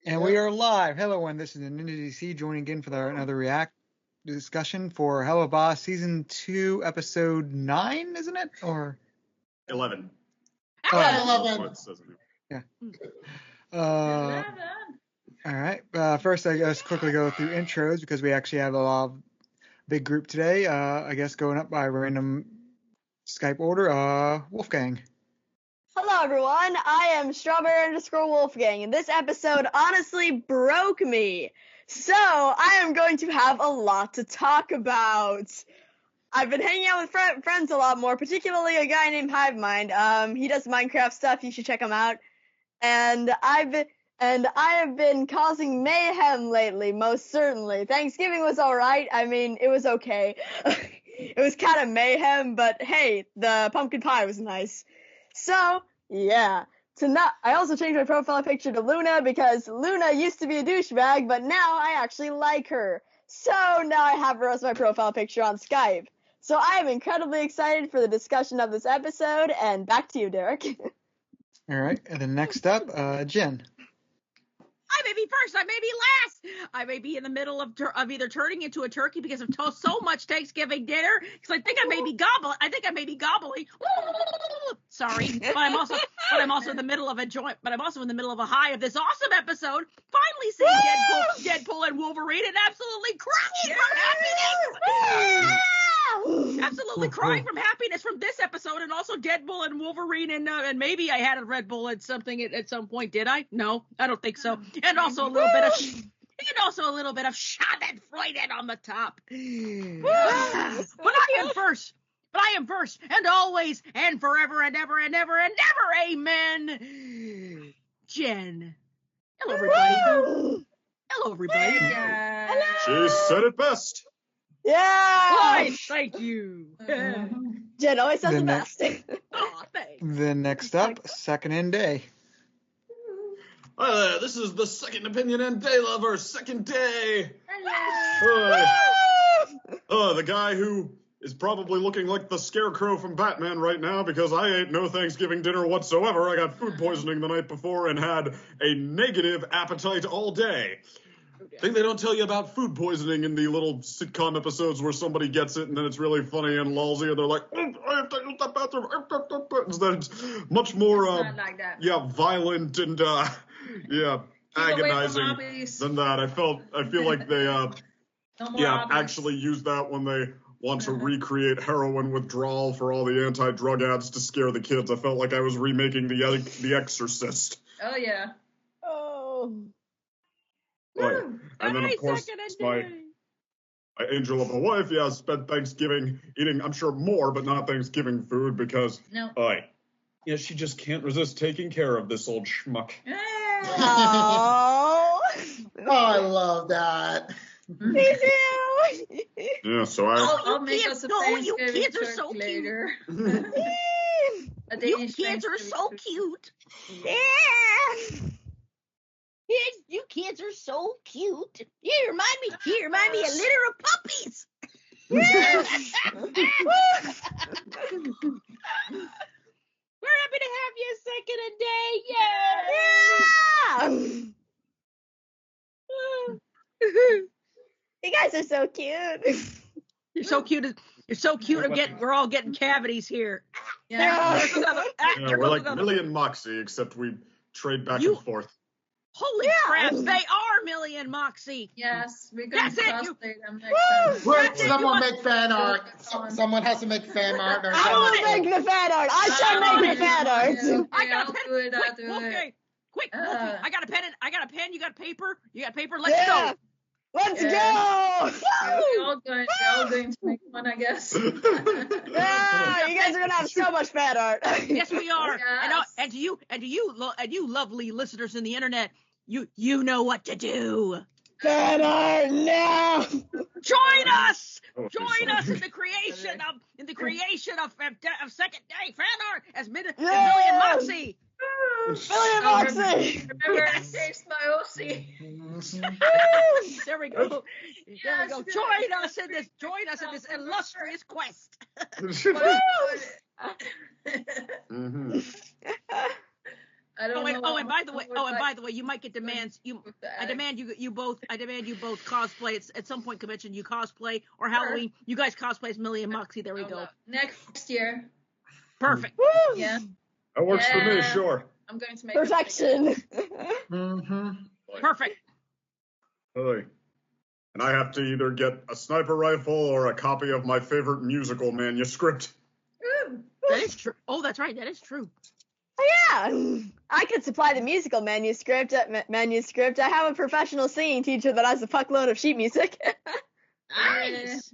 And we are live. Hello, everyone. This is the Ninja DC joining again for another React discussion for Helluva Boss Season 2, Episode 9, isn't it? Or 11. Oh, 11. Yeah. All right. First, I guess quickly go through intros because we actually have a lot of big group today. I guess going up by random Skype order. Wolfgang. Hello everyone, I am Strawberry_Wolfgang, and this episode honestly broke me. So, I am going to have a lot to talk about. I've been hanging out with friends a lot more, particularly a guy named Hivemind. He does Minecraft stuff, you should check him out. And I have been causing mayhem lately, most certainly. Thanksgiving was alright, I mean, it was okay. It was kind of mayhem, but hey, the pumpkin pie was nice. So, yeah. I also changed my profile picture to Luna because Luna used to be a douchebag, but now I actually like her. So now I have her as my profile picture on Skype. So I am incredibly excited for the discussion of this episode, and back to you, Derek. All right. And then next up, Jenn. I may be first, I may be last. I may be in the middle of either turning into a turkey because of so much Thanksgiving dinner. Because I think I may be gobbling. Sorry, but I'm also in the middle of a joint. But I'm also in the middle of a high of this awesome episode. Finally seeing Deadpool and Wolverine, and absolutely crying from happiness. Absolutely crying from happiness from this episode, and also Deadpool and Wolverine, and maybe I had a Red Bull at something at some point. Did I? No, I don't think so. And also a little bit of Schadenfreude on the top. But I am first, and always, and forever, and ever, and ever, and ever. Amen. Jenn. Hello, everybody. Hello, everybody. She said it best. Yeah! Why, thank you. Jen always says the best. Oh, thanks. Then next up, Second and Day. Hi there, this is the Second Opinion and Daylover, Second Day. The guy who is probably looking like the Scarecrow from Batman right now because I ate no Thanksgiving dinner whatsoever. I got food poisoning the night before and had a negative appetite all day. Thing they don't tell you about food poisoning in the little sitcom episodes where somebody gets it and then it's really funny and lousy and they're like, oh, I have to use the bathroom. Instead it's much more, like that. violent and, agonizing than that. I feel like they, actually use that when they want to recreate heroin withdrawal for all the anti-drug ads to scare the kids. I felt like I was remaking The Exorcist. Oh, yeah. Oh. Right. And then, of course, my angel of a wife, spent Thanksgiving eating, I'm sure, more, but not Thanksgiving food because, she just can't resist taking care of this old schmuck. Oh, I love that. Me too. Yeah, so I'll make us a you Thanksgiving kids are so later. You kids are so cute. Yeah. You kids are so cute. You remind me of litter of puppies. Yes. We're happy to have you Second and Day. Yeah. You guys are so cute. You're so cute. You're so cute. We're all getting cavities here. Yeah. we're like Millie and Moxie, except we trade back and forth. Holy crap, they are Millie and Moxie. Yes, we're going to cosplay them next time. Wait, someone make fan art. Someone has to make fan art. Or I will make the fan art. I shall make the fan art. I got a pen. I'll do it. Quick, I got a pen. You got paper. Let's go. Let's go. We're all going to make one, I guess. Yeah, you guys are gonna have so much fan art. Yes, we are. Yes. And to you lovely listeners in the internet, you know what to do. Fan art now. Join us in the creation of Second Day fan art as Millie and Moxie. Millie and Moxie. Remember, I changed my OC. There we go. Join us in this illustrious quest. I I don't know. And by the way, you might get demands. I demand you both cosplay at some point. Convention you cosplay or Halloween. You guys cosplay as Millie and Moxie. There we go. Next year. Perfect. Woo! Yeah. That works for me, sure. I'm going to make Perfection. Perfect. Hey. And I have to either get a sniper rifle or a copy of my favorite musical manuscript. That is true. Oh, that's right. That is true. Oh, yeah, I could supply the musical manuscript. I have a professional singing teacher that has a fuckload of sheet music. Nice.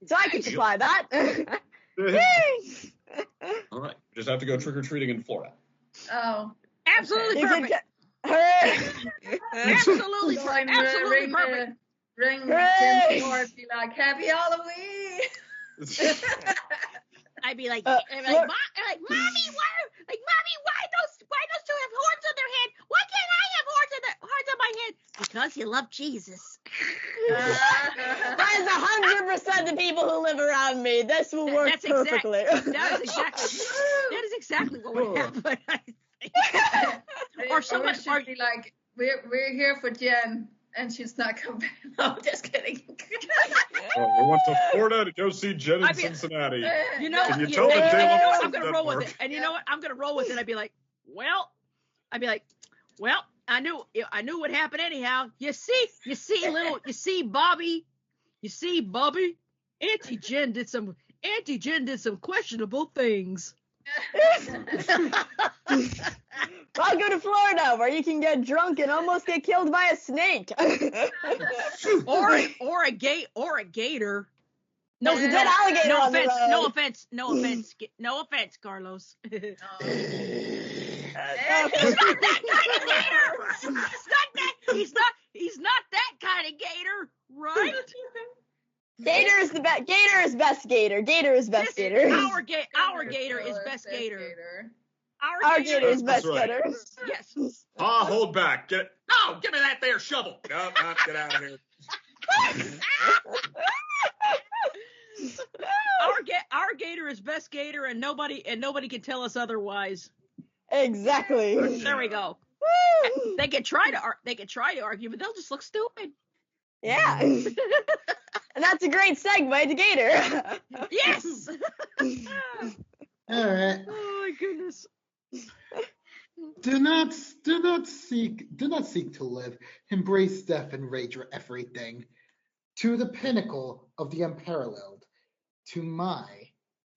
So I could supply that. All right. Just have to go trick-or-treating in Florida. Oh. Absolutely You perfect. Absolutely perfect. Absolutely perfect. Ring Jen's door and be like, Happy Halloween. I'd be like, Mommy, Mommy, why those two have horns on their head? Why can't I have horns on my head? Because you love Jesus. That is 100% the people who live around me. This will work perfectly. That is exactly what would happen. Or someone should be like, we're here for Jenn, and she's not coming. No, just kidding. We went to Florida to go see Jenn in Cincinnati. You know, Can you tell the Daylover I'm gonna roll with it. And you know what? I'm gonna roll with it. I'd be like, well, I knew what happened anyhow. You see, Bobby. Auntie Jenn did some questionable things. Welcome to Florida, where you can get drunk and almost get killed by a snake. or a gator. No, there's a dead alligator on the road. No offense, Carlos. He's not that kind of gator. He's not that kind of gator, right? Gator is best gator. Gator is best gator. Our gator is best gator. Our gator is best gator. Yes. Hold back. Give me that there shovel. No, get out of here. Our gator is best gator, and nobody can tell us otherwise. Exactly. There we go. Woo! They could try to argue, but they'll just look stupid. Yeah. And that's a great segue to Gator. Yes. All right. Oh my goodness. Do not seek to live. Embrace death and rage for everything. To the pinnacle of the unparalleled. To my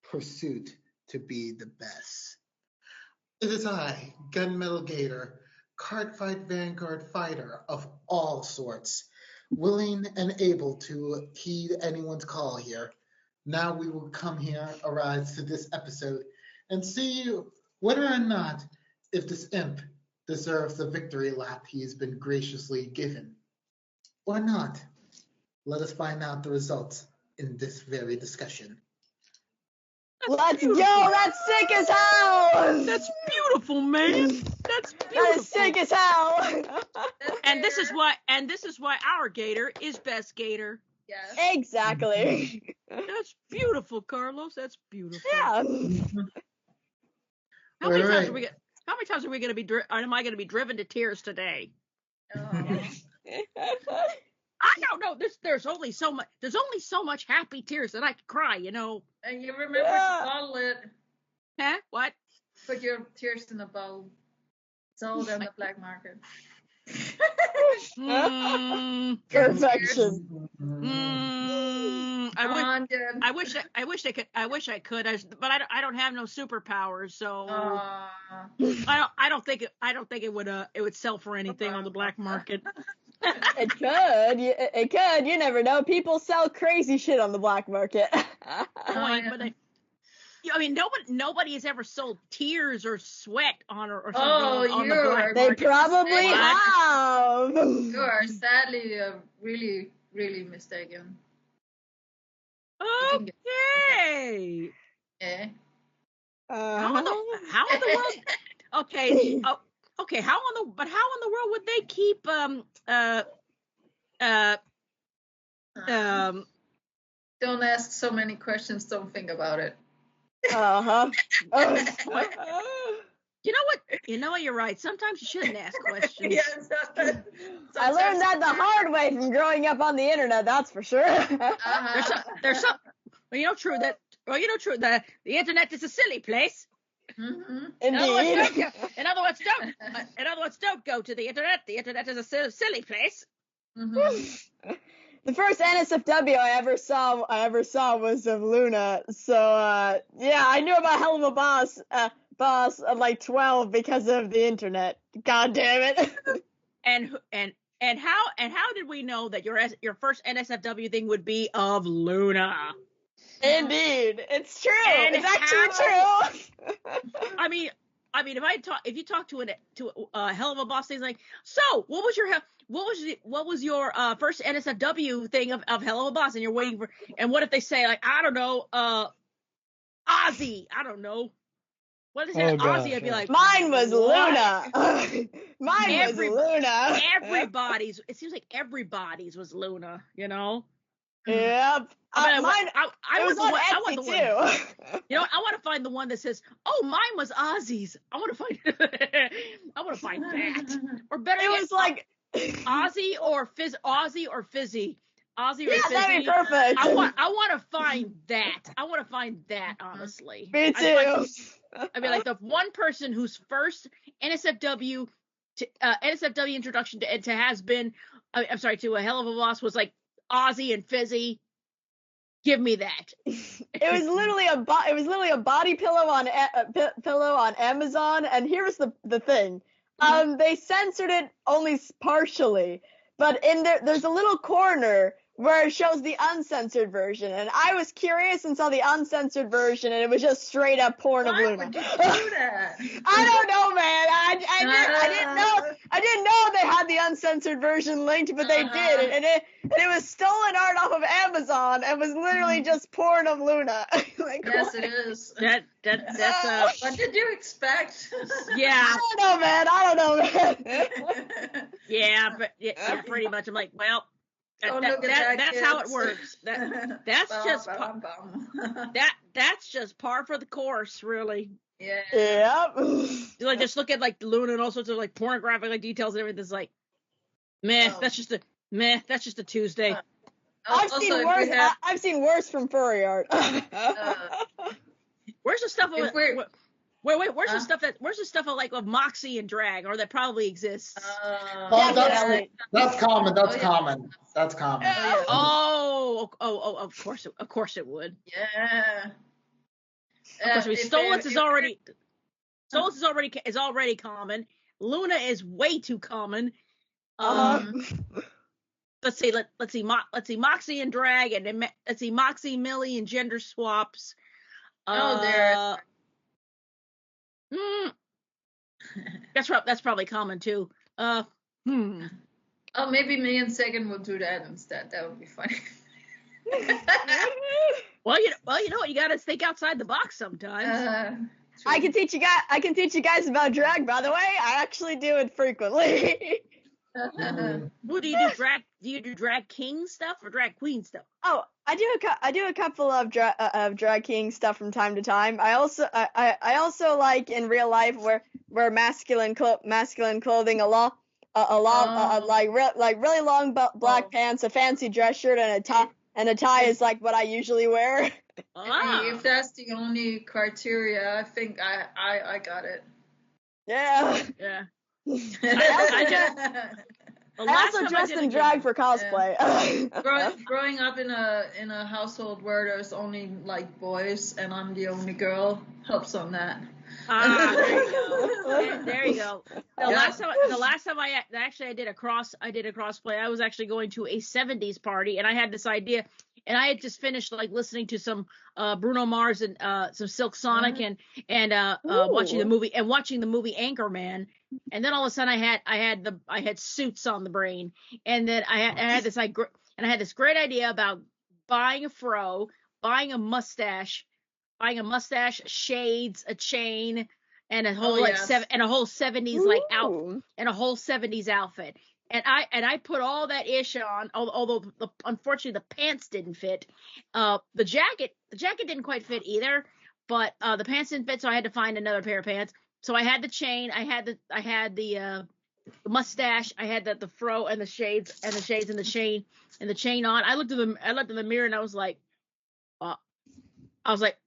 pursuit to be the best. It is I, Gunmetal Gator, Cardfight Vanguard fighter of all sorts, willing and able to heed anyone's call here. Now we will come here, arise to this episode, and see whether or not if this imp deserves the victory lap he has been graciously given. Or not. Let us find out the results in this very discussion. Let's go! That's sick as hell! That's beautiful, man. That's beautiful. That is sick as hell! And this is why our gator is best gator. Yes. Exactly. That's beautiful, Carlos. That's beautiful. Yeah. How many times are we going to be? Am I going to be driven to tears today? Oh. I don't know. There's only so much happy tears that I can cry. You know. And you remember to bottle it. Huh? What? Put your tears in a bowl. Sold on the black market. Perfection. I wish I could. But I don't have no superpowers, so I don't think it would sell for anything on the black market. It could. You never know. People sell crazy shit on the black market. I mean, nobody has ever sold tears or sweat or something on the They black market. Probably have. You are sadly really, really mistaken. Okay. Yeah. How in the world? Okay. Okay. How in the world would they keep Don't ask so many questions. Don't think about it. Uh-huh. You know what? You know what? You're right. Sometimes you shouldn't ask questions. Yes. I learned that the hard way from growing up on the internet, that's for sure. There's some. Well, true that. Well, true that the internet is a silly place. Mm-hmm. Indeed. In other words, don't go to the internet. The internet is a silly place. Mm-hmm. The first NSFW I ever saw was of Luna. So yeah, I knew about Helluva Boss at like 12 because of the internet. God damn it. And how did we know that your first NSFW thing would be of Luna? Indeed, it's true. And it's actually true. I mean, if you talk to a Helluva Boss thing, like, so what was your first NSFW thing of Helluva Boss, and you're waiting for, and what if they say, like, I don't know, Ozzy, I don't know, what if they say Ozzy? I'd be like, mine was Luna. Was Luna. It seems like everybody's was Luna, Yep. I was on Etsy too. I want to find the one that says, "Oh, mine was Ozzy's." I want to find that. Or better, it was like Ozzy or Fizzy. Ozzy or Fizzy. That'd be perfect. I want to find that. Honestly, me too. I mean, like the one person whose first NSFW introduction to has been, I'm sorry, to a Helluva Boss was like Ozzy and Fizzy. Give me that. It was literally a body pillow on Amazon, and here's the thing. They censored it only partially, but in there's a little corner where it shows the uncensored version, and I was curious and saw the uncensored version, and it was just straight up porn of Luna. Why would you do that? I don't know, man. I didn't know they had the uncensored version linked, but they did, and it was stolen art off of Amazon, and was literally just porn of Luna. Like, Yes, what? it is. That's What did you expect? Yeah. I don't know, man. Yeah, pretty much. I'm like, well, that's how it works. That's just par for the course, really. Yeah. Yep. You like just look at like Luna and all sorts of like pornographic like details and everything. It's like, meh. That's just a Tuesday. I've seen worse. I've seen worse from furry art. Where's the stuff? Where's the stuff of Moxie and drag, or that probably exists? That's common. That's common. That's common. Oh, of course it would. Yeah. Of course, Stolas is already common. Luna is way too common. Let's see Moxie and drag, and then let's see Moxie, Millie, and gender swaps. That's probably common too. Oh, maybe me and Sagan will do that instead. That would be funny. Well, you know what? You got to think outside the box sometimes. I can teach you guys about drag. By the way, I actually do it frequently. What do you do? Do you do drag king stuff or drag queen stuff? Oh, I do a couple of drag king stuff from time to time. I also like in real life wear masculine clothing like really long black pants, a fancy dress shirt, and a tie. And a tie is like what I usually wear. If that's the only criteria, I think I got it. Yeah. Yeah. I also dressed in drag for cosplay. Yeah. Growing up in a household where there's only like boys and I'm the only girl helps on that. There you go. The last time I did a crossplay, I was actually going to a 70s party, and I had this idea, and I had just finished like listening to some Bruno Mars and some Silk Sonic and watching the movie Anchorman, and then all of a sudden I had suits on the brain, and then I had this great idea about buying a fro, buying a mustache, shades, a chain, and a whole and a whole 70s like outfit, and a whole 70s outfit. And I put all that ish on, although unfortunately the pants didn't fit. The jacket didn't quite fit either, but the pants didn't fit, so I had to find another pair of pants. So I had the chain, I had the mustache, I had the fro and the shades and the chain on. I looked in the mirror and I was like,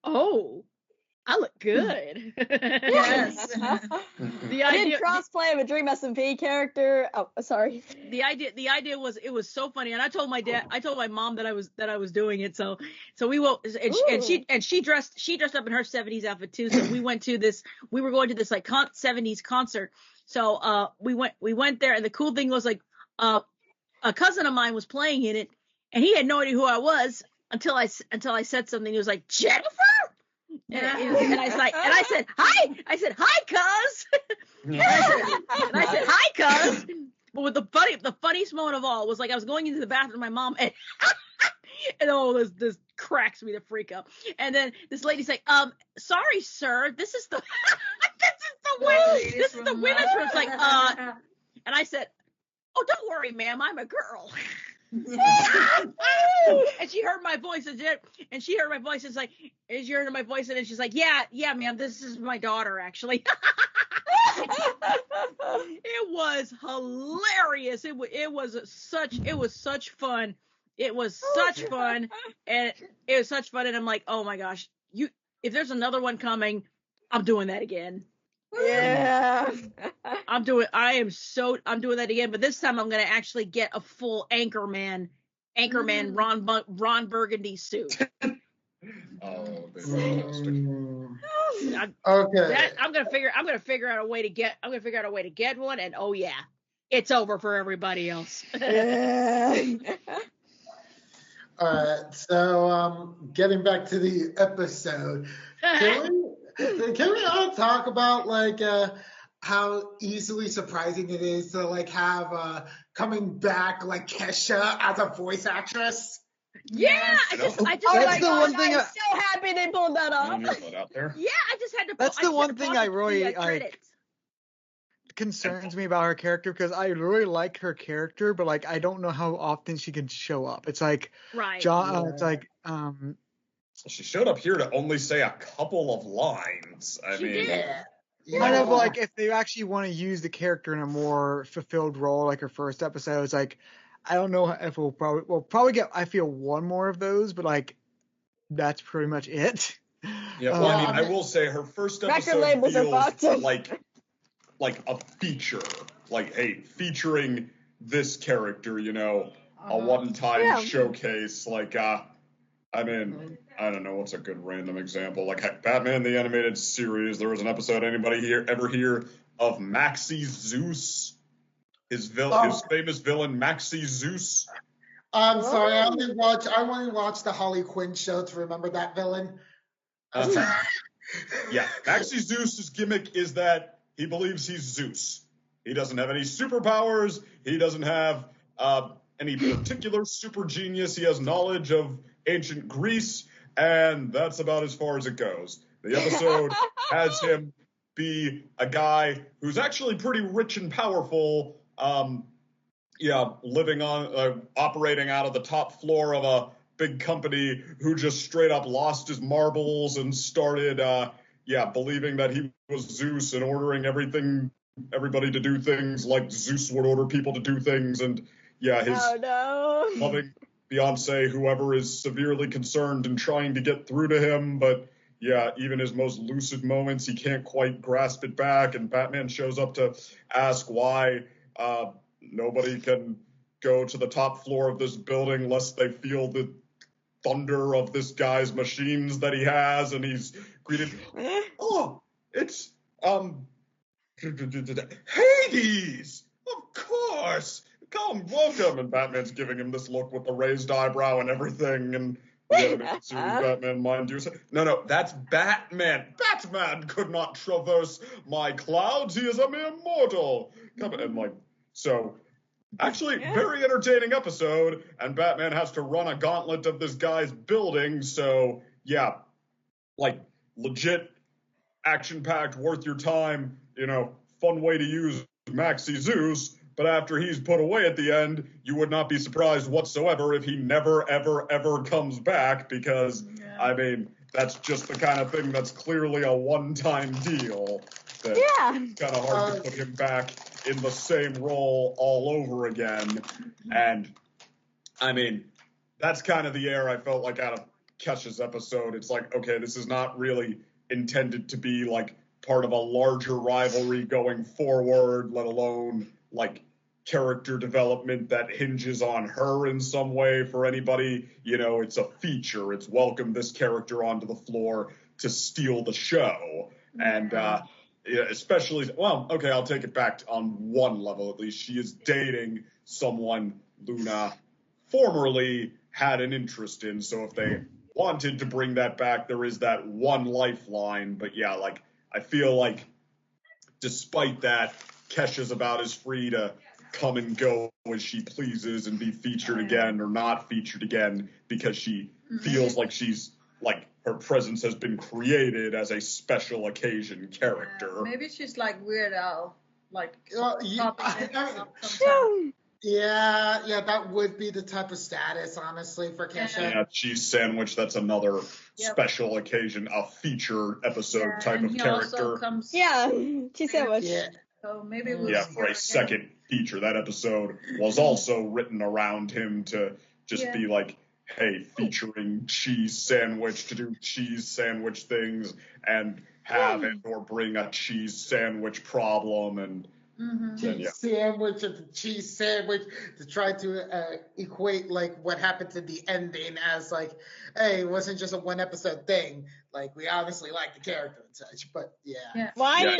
oh, I look good. Yes. The I did idea, crossplay of a Dream SMP character. Oh, sorry. the idea was, it was so funny, and I told my mom that I was doing it. So we will, and she dressed up in her 70s outfit too. So we were going to this like 70s concert. So we went there, and the cool thing was like a cousin of mine was playing in it, and he had no idea who I was until I said something. He was like, Jennifer. And I said, hi. I said, hi, cuz. and I said, hi, cuz. But with the funniest moment of all was like I was going into the bathroom with my mom, and this cracks me the freak up. And then this lady's like, sorry, sir, this is the women's room. It's like, and I said, oh, don't worry, ma'am, I'm a girl. And she heard my voice, and she heard my voice. It's like, and she heard my voice, and she's like, yeah, ma'am, this is my daughter, actually. It was hilarious. It was such fun. It was such fun, and I'm like, oh my gosh, if there's another one coming, I'm doing that again. Yeah. I'm doing that again, but this time I'm going to actually get a full Anchorman Ron Burgundy suit. Oh, fantastic. Okay. I'm going to figure out a way to get one, and oh yeah, it's over for everybody else. Yeah. All right. So, getting back to the episode, can we all talk about like how easily surprising it is to like have coming back like Kesha as a voice actress? Yeah, I just Oh my gosh, I'm so happy they pulled that off. Out there. Yeah, I just had to. That's the one thing I really like. Concerns me about her character, because I really like her character, but like I don't know how often she can show up. It's like Right. It's like She showed up here to only say a couple of lines. I mean, kind of like if they actually want to use the character in a more fulfilled role, like her first episode. It's like I don't know if we'll probably get, I feel, one more of those, but like that's pretty much it. Yeah, well, I mean, I will say her first episode labels are fucked. feels like a feature, like, hey, featuring this character, you know, a one-time showcase, like, I mean, I don't know, what's a good random example? Like, Batman the Animated Series, there was an episode, anybody ever hear of Maxie Zeus? His famous villain, Maxie Zeus? I'm sorry, I only watched the Harley Quinn show to remember that villain. Yeah, Maxie Zeus's gimmick is that he believes he's Zeus. He doesn't have any superpowers. He doesn't have any particular super genius. He has knowledge of ancient Greece, and that's about as far as it goes. The episode has him be a guy who's actually pretty rich and powerful, living on, operating out of the top floor of a big company, who just straight up lost his marbles and started, believing that he was Zeus and ordering everybody to do things like Zeus would order people to do things. And his loving Beyonce, whoever is severely concerned and trying to get through to him, but even his most lucid moments, he can't quite grasp it back. And Batman shows up to ask why nobody can go to the top floor of this building lest they feel the thunder of this guy's machines that he has. And he's greeted, oh, it's Hades, of course. Come, welcome. And Batman's giving him this look with the raised eyebrow and everything. And Batman, mind you. No, that's Batman. Batman could not traverse my clouds. He is a mere mortal. Actually, very entertaining episode. And Batman has to run a gauntlet of this guy's building. So, legit, action-packed, worth your time, fun way to use Maxie Zeus. But after he's put away at the end, you would not be surprised whatsoever if he never, ever, ever comes back, because, I mean, that's just the kind of thing that's clearly a one-time deal. that it's kind of hard to put him back in the same role all over again. And, I mean, that's kind of the air I felt like out of Kesha's episode. It's like, okay, this is not really intended to be, like, part of a larger rivalry going forward, let alone, like, character development that hinges on her in some way for anybody. You know, it's a feature. It's welcome this character onto the floor to steal the show. And especially, well, okay, I'll take it back on one level at least. She is dating someone Luna formerly had an interest in. So if they wanted to bring that back, there is that one lifeline. But yeah, like, I feel like despite that, Kesha's about as free to come and go as she pleases and be featured again or not featured again because she feels like she's like her presence has been created as a special occasion character. Yeah, maybe she's like Weird Al, like yeah, that would be the type of status, honestly, for Kesha. Yeah, cheese sandwich. That's another special occasion, a feature episode type of character. Cheese sandwich. Yeah. So maybe for a second feature, that episode was also written around him to just be like, hey, featuring cheese sandwich to do cheese sandwich things and have it or bring a cheese sandwich problem and sandwich and the cheese sandwich to try to equate like what happened in the ending as like, hey, it wasn't just a one episode thing. Like we obviously like the character and such, but Why did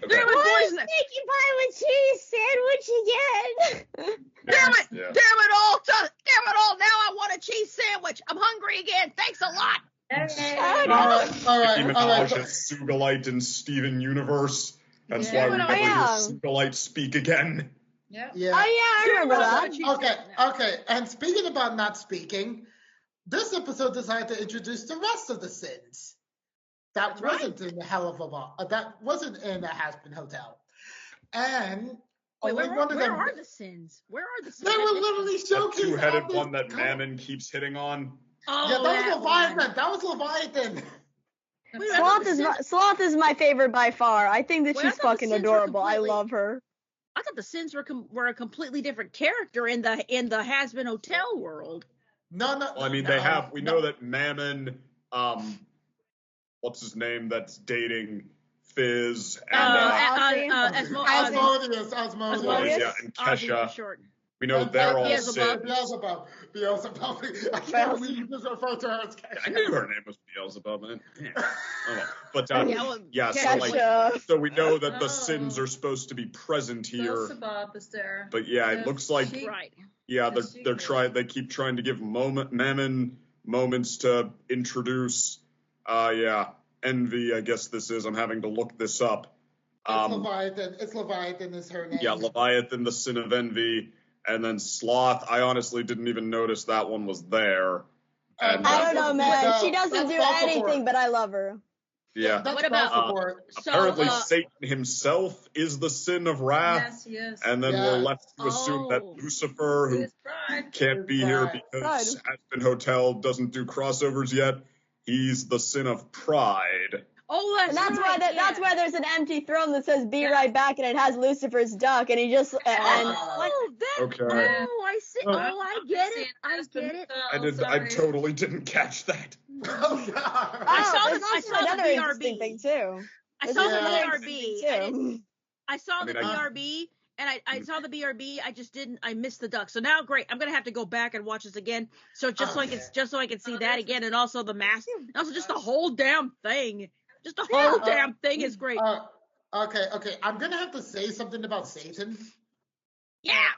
Sneaky Pie with cheese sandwich again? Damn it all! Now I want a cheese sandwich. I'm hungry again. Thanks a lot. All right. Sugalite in Steven Universe. That's why we never hear Sugalite speak again. Yeah. Oh yeah, I remember that. Okay. And speaking about not speaking, this episode decided to introduce the rest of the sins. That wasn't in the Helluva Boss. That wasn't in the Hazbin Hotel. And wait, where are the sins? Where are the sins? They were literally showcased. The two-headed one that Mammon keeps hitting on. Oh, yeah, that was Leviathan. Sloth is my favorite by far. I think that she's fucking adorable. I love her. I thought the Sins were a completely different character in the Hazbin Hotel world. No. Well, I mean, we know that Mammon, what's his name that's dating Fizz and Osmodeus. Yeah, and Kesha. We know they're all Sins. Beelzebub. I can't believe you just referred to her as Kesha. I knew her name was Beelzebub, man. But so we know that the Sins are supposed to be present here. Beelzebub is there. But yeah, it looks like they keep trying to give Mammon moments to introduce Envy, I guess this is. I'm having to look this up. It's Leviathan is her name. Yeah, Leviathan, the sin of envy. And then Sloth, I honestly didn't even notice that one was there. And, I don't know, man. She doesn't do anything, but I love her. Yeah. What about apparently Satan himself is the sin of wrath. Yes, he is. And then we're left to assume that Lucifer, who can't be here because Hazbin Hotel doesn't do crossovers yet, he's the sin of pride. Oh, that's why there's an empty throne that says "Be right back" and it has Lucifer's duck, and he just okay. Oh, I see. I get it. I totally didn't catch that. I saw the BRB thing too. I saw the BRB. I saw the BRB. And I saw the BRB. I missed the duck. So now, great. I'm gonna have to go back and watch this again. So so I can see that again, and also the mask, and also just the whole damn thing. Just the whole damn thing is great. Okay. I'm gonna have to say something about Satan. Yeah.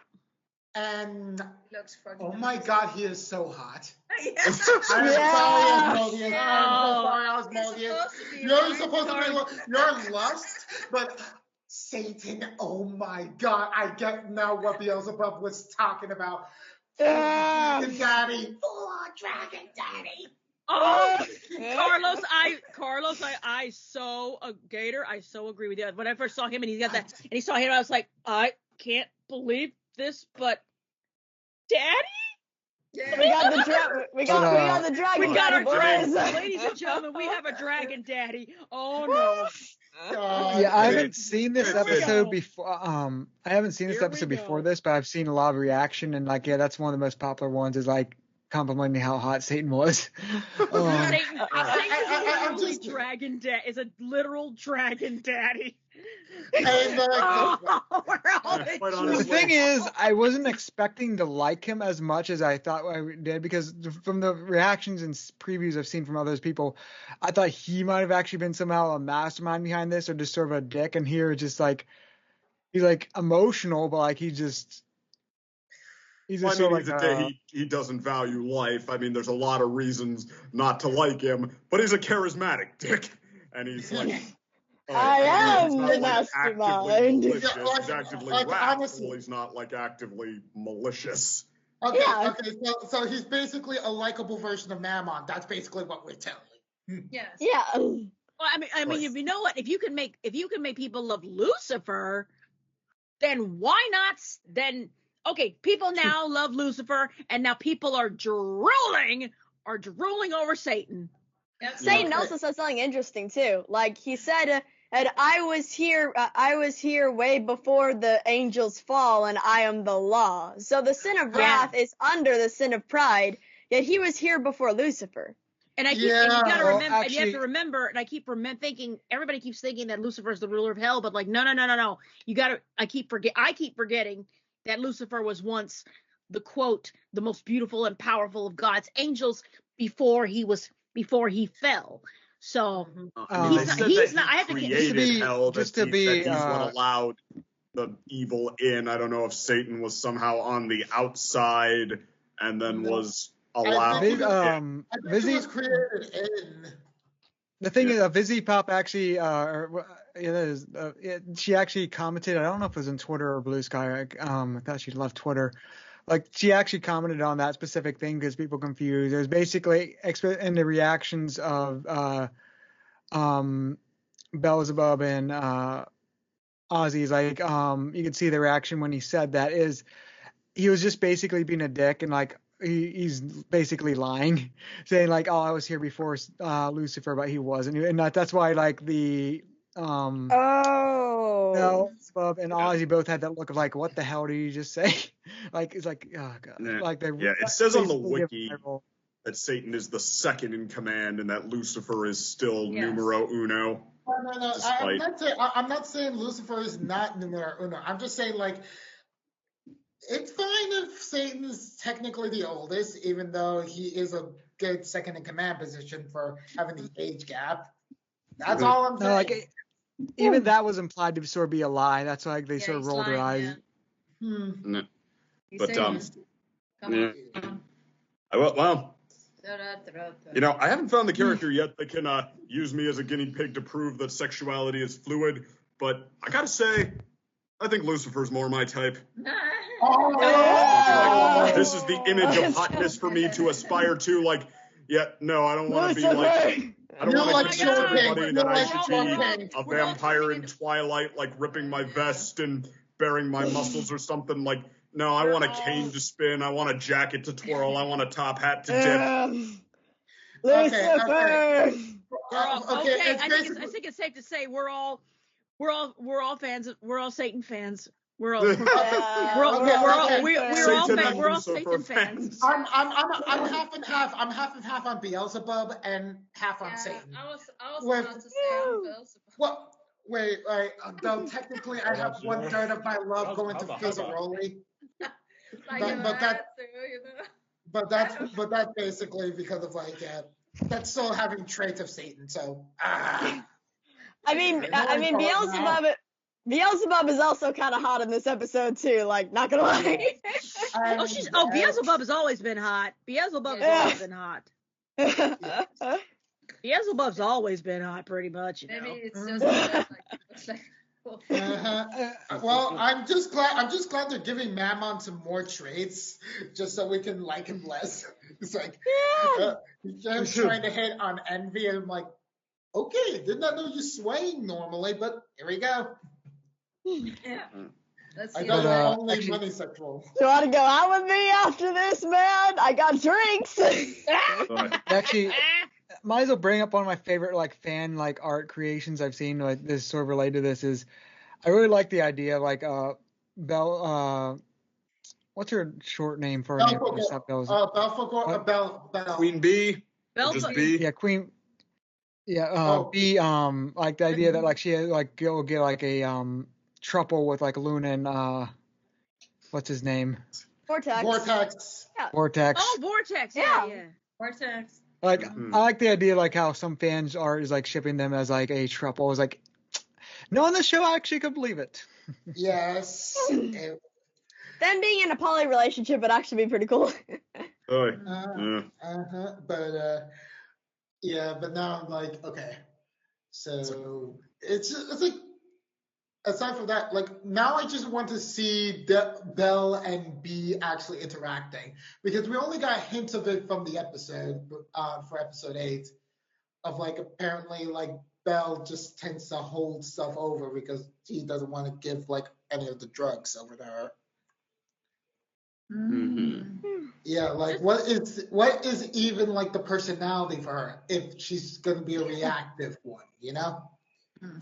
And oh my God, he is so hot. I'm sorry, You're supposed to be you're lust, but Satan. Oh my God, I get now what Beelzebub was talking about. Dragon Daddy. Oh, Dragon Daddy. Oh, Carlos, I so Gator, I so agree with you. When I first saw him and he saw him, I was like, I can't believe this, but Daddy? Yeah. We got the dragon. We got our dragon, ladies and gentlemen. We have a dragon daddy. Oh no! God. I haven't seen this Here we episode go. before. I haven't seen this Here we episode before go. this, but I've seen a lot of reaction, and like, yeah, that's one of the most popular ones. Is like complimenting how hot Satan was. Satan I'm is just- is a literal dragon daddy. Hey, look, Oh, we're all Quite in honestly. The thing is, I wasn't expecting to like him as much as I thought I did, because from the reactions and previews I've seen from other people, I thought he might have actually been somehow a mastermind behind this, or just sort of a dick. And here, it's just like he's like emotional, but like he's just Well, I sort mean, of he's like a he doesn't value life. I mean, there's a lot of reasons not to like him, but he's a charismatic dick, and he's like. I he's am not, the like, actively mastermind. malicious. Yeah, like- He's actively like, wrathful. honestly. He's not like actively malicious. okay, Yeah. okay, so he's basically a likable version of Mammon. That's basically what we're telling. Yes. Yeah. Well, I mean, if you know what, if you can make people love Lucifer, then why not? Then okay, people now love Lucifer, and now people are drooling over Satan. Yep. Satan Okay. also said something interesting too. Like he said, and I was here way before the angels fall, and I am the law. So the sin of wrath is under the sin of pride. Yet he was here before Lucifer. And and you gotta Well, remember, and you have actually- to remember, and I keep thinking, everybody keeps thinking that Lucifer is the ruler of hell, but like, no. You gotta, I keep forgetting that Lucifer was once the quote, the most beautiful and powerful of God's angels before he fell. So I mean, He's they not- said he's that not- I have he to get- created Just to be- hell, just that to be, he's what allowed the evil in. I don't know if Satan was somehow on the outside and then No. was allowed. think- in. I think it Vizzy, was created in. the thing is, Vizzy Pop actually, she actually commented. I don't know if it was on Twitter or Blue Sky. I thought she loved Twitter. Like, she actually commented on that specific thing because people confused. There's basically in the reactions of Beelzebub and Ozzy's, like, you could see the reaction when he said that is he was just basically being a dick, and like he's basically lying, saying like, oh, I was here before Lucifer, but he wasn't, and that's why like the Oh. Beelzebub and Ozzy both had that look of like, what the hell did you just say? Like, it's like, oh god, Yeah. like they Yeah, it says on the basically give wiki viral- that Satan is the second in command and that Lucifer is still Yes. numero uno. No. Despite- I'm not saying Lucifer is not numero uno. I'm just saying, like, it's fine if Satan is technically the oldest, even though he is a good second in command position for having the age gap. That's all I'm No, saying. like even that was implied to sort of be a lie. That's why they Yeah, sort of he's rolled their lying, eyes. man. Hmm. He's But, saying, come yeah. on. Well, Da-da-da-da. you know, I haven't found the character yet that can use me as a guinea pig to prove that sexuality is fluid, but I gotta say, I think Lucifer's more my type. Oh, Like, this is the image of hotness for me to aspire to. Like, yeah, no, I don't want to be like, I don't You're want like to convince Wolfgang. everybody You're that I like should Wolfgang. be a We're all vampire turning in into- Twilight, like ripping my vest and baring my muscles or something. Like, no, I want a cane to spin. I want a jacket to twirl. I want a top hat to dip. Lucifer. Okay. Okay, it's I basically- think it's safe to say we're all fans. We're all Satan fans. We're all Okay, we're all Satan Satan fans. I'm half and half. I'm half and half on Beelzebub and half on Yeah, Satan. I was With- about to say I'm Beelzebub. Well, wait. Though technically, I have 1/3 of my love going to Fizzaroli, Like, but you that- had to, you know. but that's basically because of like that's still having traits of Satan. So I mean, No, Beelzebub is also kind of hot in this episode too. Like, not gonna lie. Beelzebub has always been hot. Beelzebub's Yeah. always been hot. Beelzebub's always been hot, pretty much. You know. Maybe it's just looks like Well, I'm just glad they're giving Mammon some more traits, just so we can like him less. It's like I'm trying to hit on envy, and I'm like, okay, did not know you swaying normally, but here we go. yeah. Let's I see. know But, you're what- only actually- money sexual. You want to go out with me after this, man? I got drinks. Actually, might as well bring up one of my favorite like fan like art creations I've seen. Like this is sort of related to this is I really like the idea of like Belle. What's her short name for her name? Stop Belle's. Bell. Queen Bee. Or just Belva- Bee. Yeah, Queen. Yeah, Oh. B. Like the idea that like she like go get like a trouble with like Luna and what's his name? Vortex. Yeah. Vortex. Oh, Vortex. Yeah. Yeah. Vortex. Like Mhm. I like the idea like how some fans art is like shipping them as like a trouble. It's like no on the show I actually could believe it. Yes. Them being in a poly relationship would actually be pretty cool. Oh, Uh, yeah. But now I'm like, okay. So it's like, aside from that, like now I just want to see Belle and Bee actually interacting because we only got hints of it from the episode for episode 8 of like apparently like Belle just tends to hold stuff over because he doesn't want to give like any of the drugs over to her. Mm-hmm. Yeah, like what is even like the personality for her if she's gonna be a reactive one, you know?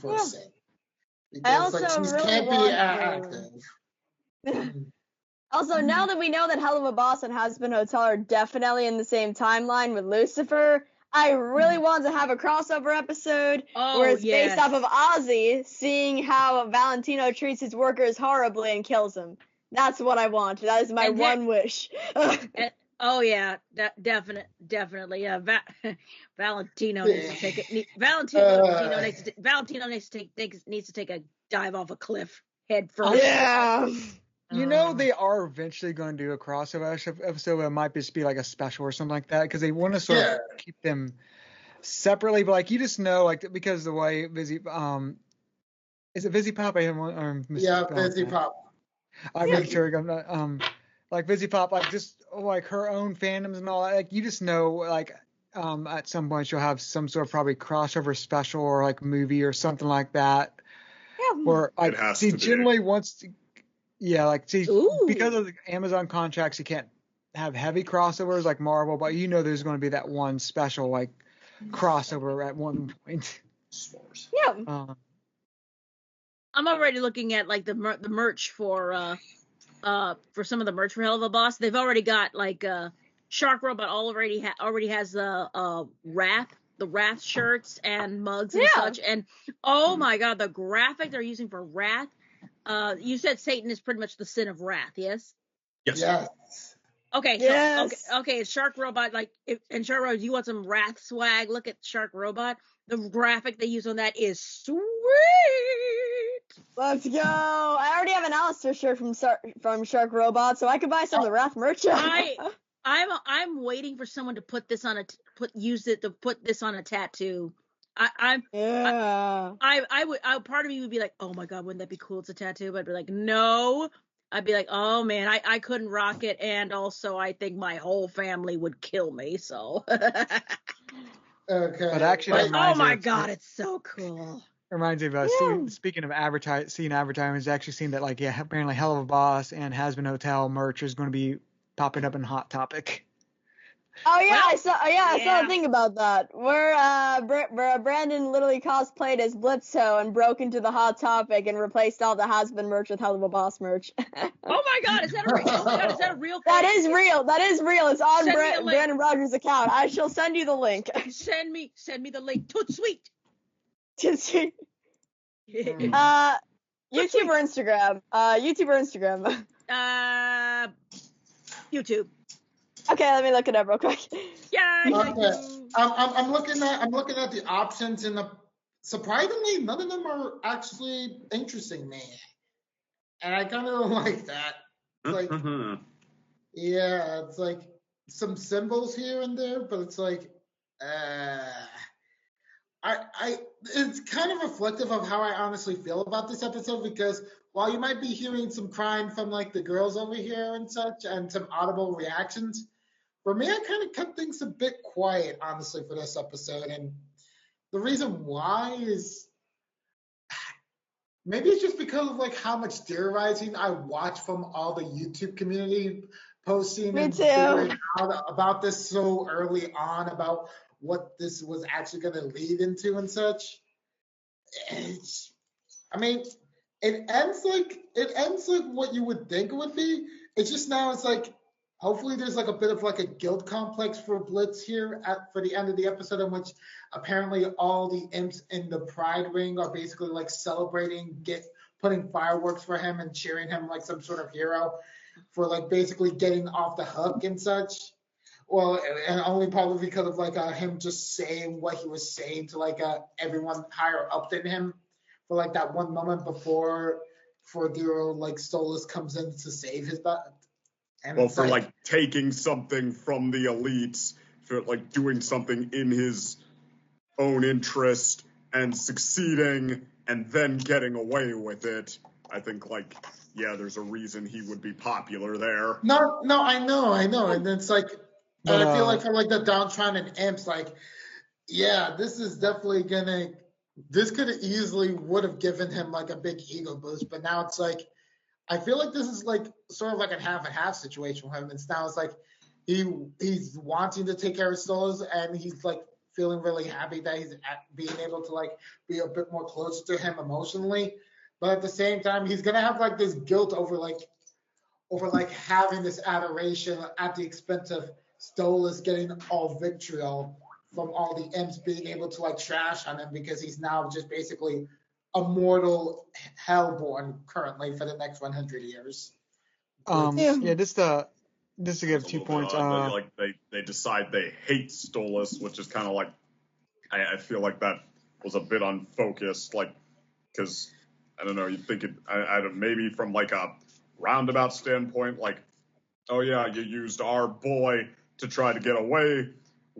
For a sake. Because like also she really can't be want active. Also, now that we know that Helluva Boss and Hazbin Hotel are definitely in the same timeline with Lucifer, I really want to have a crossover episode where it's based off of Ozzy seeing how Valentino treats his workers horribly and kills him. That's what I want. That is my one wish. Oh yeah, definitely. Yeah, Valentino needs to take it. Valentino needs to take a dive off a cliff head first. Yeah. You know they are eventually going to do a crossover episode, but it might just be like a special or something like that because they want to sort of keep them separately. But like you just know, like because the way Vizzy, is it Vizzy Pop? Vizzy Pop. I'm making sure I'm not like Vizzy Pop, like just like her own fandoms and all that. Like you just know, like at some point she'll have some sort of probably crossover special or like movie or something like that. Yeah. Where like It has she to be. generally wants to. Yeah, like see, Ooh. because of the Amazon contracts, you can't have heavy crossovers like Marvel, but you know there's going to be that one special like crossover at one point. Yeah. I'm already looking at like the merch for some of the merch for Helluva Boss. They've already got like Shark Robot already has the Wrath shirts and mugs and such. And oh my god, the graphic they're using for Wrath. You said Satan is pretty much the sin of wrath, yes? Yes. Okay, Yes. so okay, Shark Robot, like, and Shark Robot, you want some Wrath swag? Look at Shark Robot. The graphic they use on that is sweet. Let's go. I already have an Alistair shirt from Shark Robot, so I could buy some of the Wrath merch. I'm waiting for someone to put this on a tattoo. I would part of me would be like, oh my god, wouldn't that be cool? It's a tattoo. But I'd be like, no. I'd be like, oh man, I couldn't rock it, and also I think my whole family would kill me. So. Okay. But actually, oh my god, it's so cool. Reminds me of speaking of seeing advertisements, actually seen that like apparently Helluva Boss and Hazbin Hotel merch is going to be popping up in Hot Topic. Oh yeah, I saw a thing about that where Brandon literally cosplayed as Blitzo and broke into the Hot Topic and replaced all the Hazbin merch with Helluva Boss merch. Oh my god, is that a real thing? That is real. It's on Brandon Rogers' account. I shall send you the link. Send me the link. Toot sweet. YouTube or Instagram? YouTube. Okay, let me look it up real quick. Yeah. Okay. I'm looking at the options, and surprisingly, none of them are actually interesting me, and I kind of don't like that. It's like, yeah, it's like some symbols here and there, but it's like, it's kind of reflective of how I honestly feel about this episode, because while you might be hearing some crying from like the girls over here and such, and some audible reactions, for me, I kind of kept things a bit quiet, honestly, for this episode. And the reason why is maybe it's just because of like how much theorizing I watch from all the YouTube community posting Me and too. figuring out about this so early on, about what this was actually going to lead into and such. I mean, it ends like what you would think it would be. It's just now it's like hopefully there's like a bit of like a guilt complex for Blitz here for the end of the episode, in which apparently all the imps in the Pride Ring are basically like celebrating, putting fireworks for him and cheering him like some sort of hero for like basically getting off the hook and such. Well, and only probably because of like him just saying what he was saying to like everyone higher up than him for like that one moment before like Stolas comes in to save his butt. Well, for like taking something from the elites, for like doing something in his own interest and succeeding and then getting away with it. I think like, yeah, there's a reason he would be popular there. No, I know. And it's like, and I feel like for like the downtrodden imps, like, yeah, this is definitely this could have easily would have given him like a big ego boost, but now it's like, I feel like this is like sort of like a half and half situation with him. It's now it's like he's wanting to take care of Stolas, and he's like feeling really happy that he's being able to like be a bit more closer to him emotionally. But at the same time, he's gonna have like this guilt over having this adoration at the expense of Stolas getting all vitriol from all the imps being able to like trash on him, because he's now just basically a mortal hellborn currently for the next 100 years. Yeah, just to give 2 points. Like they decide they hate Stolas, which is kind of like, I feel like that was a bit unfocused, like, because I don't know, you think it, I don't, maybe from like a roundabout standpoint, like, oh yeah, you used our boy to try to get away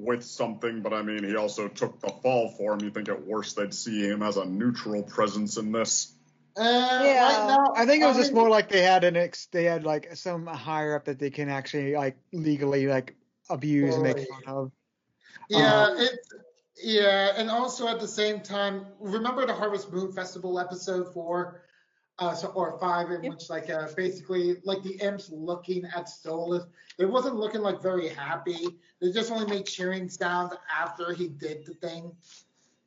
with something, but I mean, he also took the fall for him. You think at worst they'd see him as a neutral presence in this? Yeah. Right now, I think it was just more like they had like some higher up that they can actually like legally like abuse and make fun of. Yeah, and also at the same time, remember the Harvest Moon Festival episode 4, or 5, in which like basically like the imps looking at Stolas, they wasn't looking like very happy. They just only made cheering sounds after he did the thing,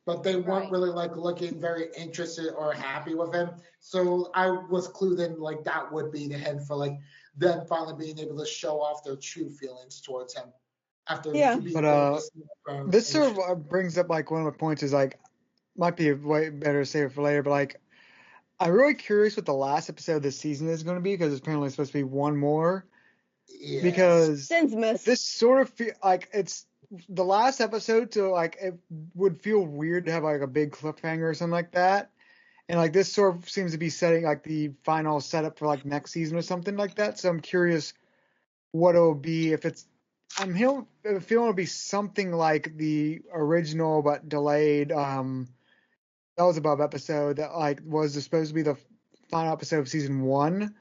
but they weren't really like looking very interested or happy with him. So I was clued in like that would be the hint for like them finally being able to show off their true feelings towards him after. This sort of brings up like one of the points is like, might be way better to save it for later, but like I'm really curious what the last episode of this season is going to be, because it's apparently supposed to be one more. Yes. Because this sort of feel like it's the last episode, so like it would feel weird to have like a big cliffhanger or something like that. And like this sort of seems to be setting like the final setup for like next season or something like that. So I'm curious what it'll be if it's. I'm feeling it'll be something like the original but delayed Beelzebub episode that like was supposed to be the final episode of season 1,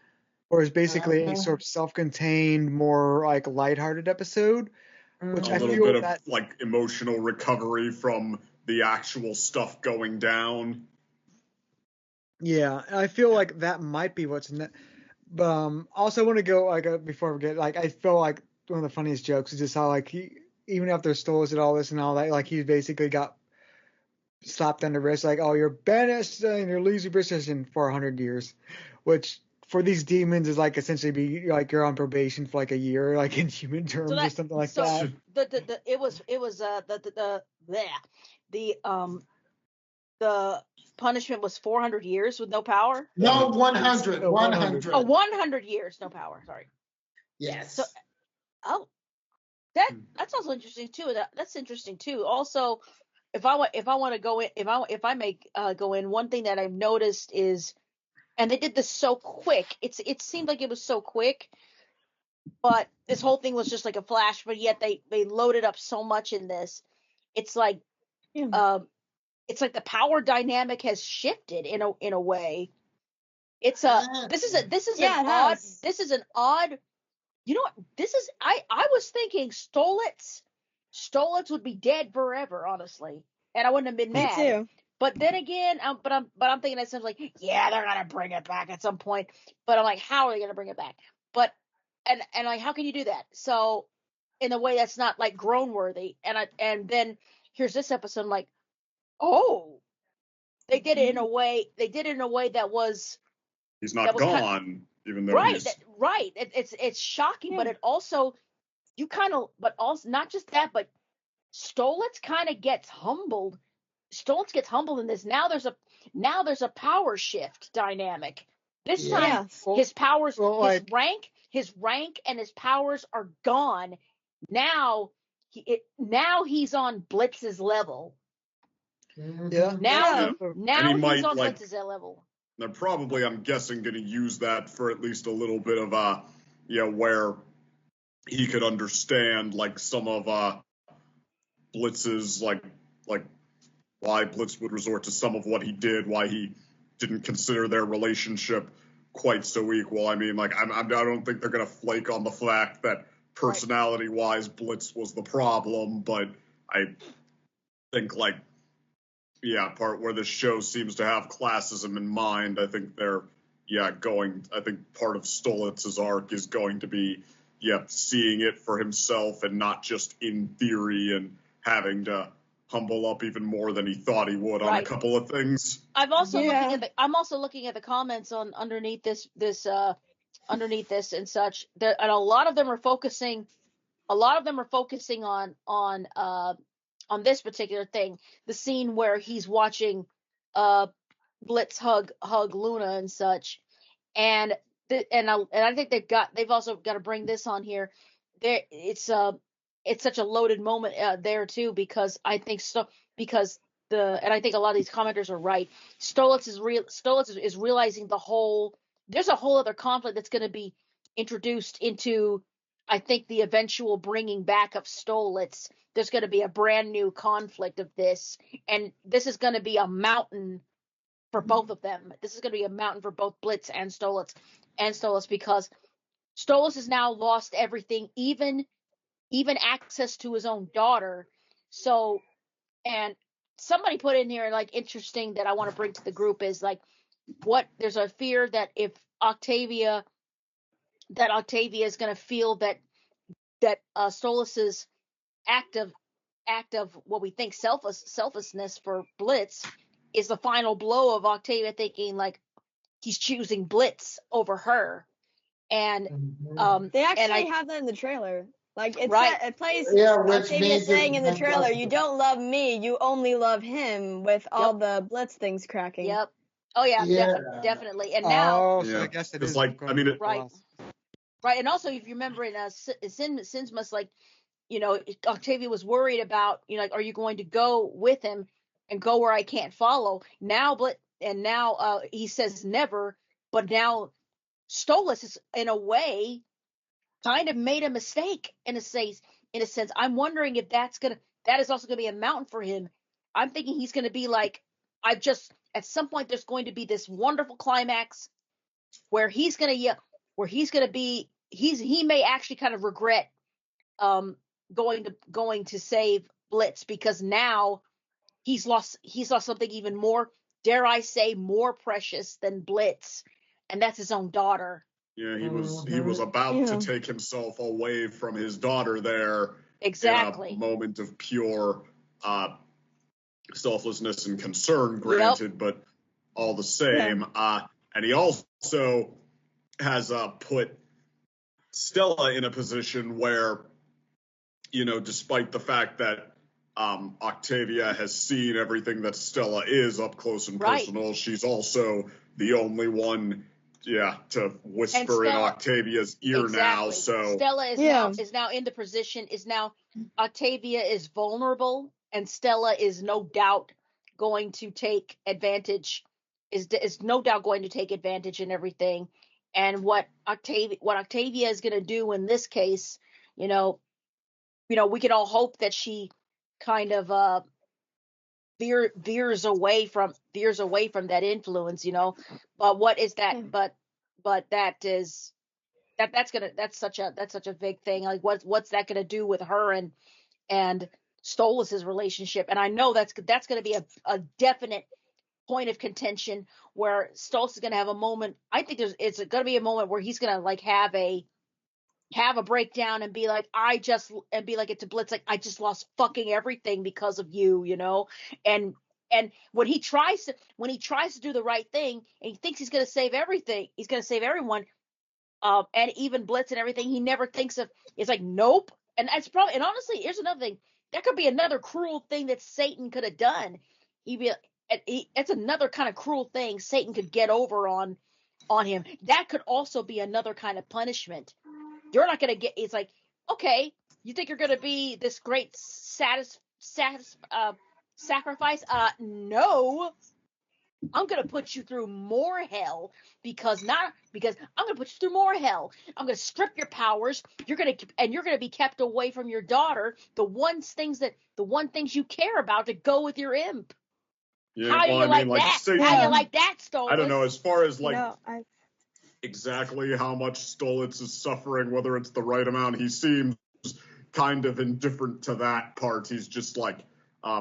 or is basically a sort of self-contained, more like lighthearted episode, which I feel a little bit of like emotional recovery from the actual stuff going down. Yeah, I feel like that might be what's in it. But also want to go like before I forget, like I feel like one of the funniest jokes is just how like he, even after Stolas did all this and all that, like he basically got slapped on the wrist, like, oh, you're banished and you're losing position for 100 years, which for these demons is like essentially be like you're on probation for like a year, like in human terms or something like that. The punishment was 400 years with no power? No, 100. 100. Oh, 100 years, no power. Sorry. Yes. So, that's also interesting too. That's interesting too. Also, if I want to go in, if I may go in, one thing that I've noticed is, and they did this so quick. It seemed like it was so quick, but this whole thing was just like a flash. But yet they loaded up so much in this. It's like, it's like the power dynamic has shifted in a way. This is an odd. You know what? This is I was thinking Stolas would be dead forever, honestly, and I wouldn't have been mad. Me too. But then again, I'm thinking that sounds like, yeah, they're gonna bring it back at some point. But I'm like, how are they gonna bring it back? But and like, how can you do that? So in a way that's not like grown worthy. And then here's this episode, I'm like, oh, they did it in a way. They did it in a way that was He's not gone, even though right. he's Right. It's shocking, but it also but also not just that, but Stolas kind of gets humbled. Stolas gets humbled in this. Now there's a power shift dynamic. This time his powers, his rank and his powers are gone. Now he's on Blitz's level. Yeah. Now he's on like, Blitz's level. They're probably, I'm guessing, going to use that for at least a little bit of where he could understand like some of Blitz's like why Blitz would resort to some of what he did, why he didn't consider their relationship quite so equal. I mean, like I don't think they're going to flake on the fact that personality-wise Blitz was the problem, but I think like part where this show seems to have classism in mind, I think they're I think part of Stolas' arc is going to be seeing it for himself and not just in theory and having to humble up even more than he thought he would on a couple of things. I'm also looking at the comments on underneath this and such. And a lot of them are focusing on this particular thing, the scene where he's watching Blitz hug Luna and such, and I think they've also got to bring this on here. It's such a loaded moment there too, because I think and I think a lot of these commenters are right. Stolas is realizing there's a whole other conflict that's going to be introduced into, I think, the eventual bringing back of Stolas. There's going to be a brand new conflict of this, and this is going to be a mountain for both of them. This is going to be a mountain for both Blitz and Stolas, because Stolas has now lost everything, even access to his own daughter. So, and somebody put in here, like, interesting that I want to bring to the group is like, there's a fear that if Octavia is going to feel that Stolas's act of what we think selflessness for Blitz is the final blow of Octavia thinking like he's choosing Blitz over her. And they actually have that in the trailer. Like it plays which Octavia saying in the trailer, fantastic. "You don't love me, you only love him," with all the Blitz things cracking. Yep. Oh yeah, definitely. And now, so I guess it is like, I mean, right. And also, if you remember in Sinmas, like, you know, Octavia was worried about, you know, like, are you going to go with him and go where I can't follow? Now, he says never, but now Stolas is, in a way, kind of made a mistake in a sense. I'm wondering if that is also going to be a mountain for him. I'm thinking he's going to be like, at some point there's going to be this wonderful climax where he may actually kind of regret going to save Blitz, because now he's lost something even more, dare I say, more precious than Blitz, and that's his own daughter. Yeah, he was about to take himself away from his daughter there. Exactly. In a moment of pure selflessness and concern, granted, but all the same. And he also has put Stella in a position where, you know, despite the fact that Octavia has seen everything that Stella is up close and personal, she's also the only one, to whisper in Octavia's ear now. So Stella is now in the position. Octavia is vulnerable, and Stella is no doubt going to take advantage. Is no doubt going to take advantage in everything. And what Octavia is going to do in this case, you know, we can all hope that she kind of veers away from that influence, you know. But what is that? But that's such a big thing. Like, what's that going to do with her and Stolas' relationship? And I know that's going to be a definite point of contention where Stolas is going to have a moment. I think it's going to be a moment where he's going to like have a have a breakdown and be like, it to Blitz, like, I just lost fucking everything because of you, you know? And when he tries to do the right thing and he thinks he's going to save everything, he's going to save everyone, and even Blitz and everything, he never thinks of, it's like, nope. And that's probably, and honestly, here's another thing. That could be another cruel thing that Satan could have done. It's another kind of cruel thing Satan could get over on him. That could also be another kind of punishment. You're not going to get, it's like, okay, you think you're going to be this great sacrifice? No. I'm going to put you through more hell because I'm going to put you through more hell. I'm going to strip your powers. You're going to be kept away from your daughter. The one things you care about to go with your imp. Yeah, How do you like that? Satan, How do you like that, Stolas? I don't know, as far as like No, exactly how much Stolitz is suffering, whether it's the right amount, he seems kind of indifferent to that part. He's just like, I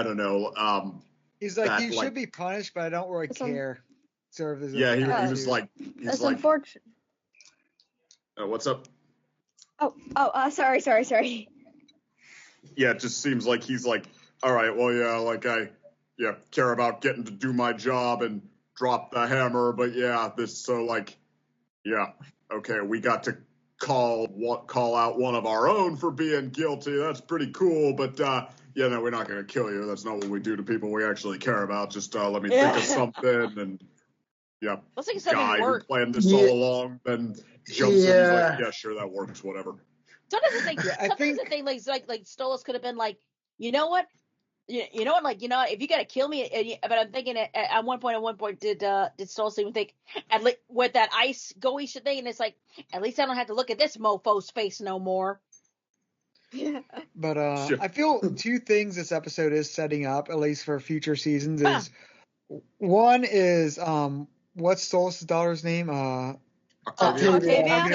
don't know. He's like, you should be punished, but I don't really care. He was like, that's unfortunate. What's up? Sorry. Yeah, it just seems like he's like, all right, well, yeah, like I care about getting to do my job and drop the hammer, but okay, we got to call out one of our own for being guilty. That's pretty cool, but no, we're not going to kill you. That's not what we do to people we actually care about. Just let me think of something, and let's think of something guy work. who planned this all along then jumps in. He's like, yeah, sure, that works, whatever. Sometimes the thing like Stolas could have been like, you know what, like, if you got to kill me, but I'm thinking at one point did Stolas even think with that ice go shit thing, and it's like, at least I don't have to look at this mofo's face no more. But I feel two things this episode is setting up, at least for future seasons, is one is what's Stolas' daughter's name? Octavia.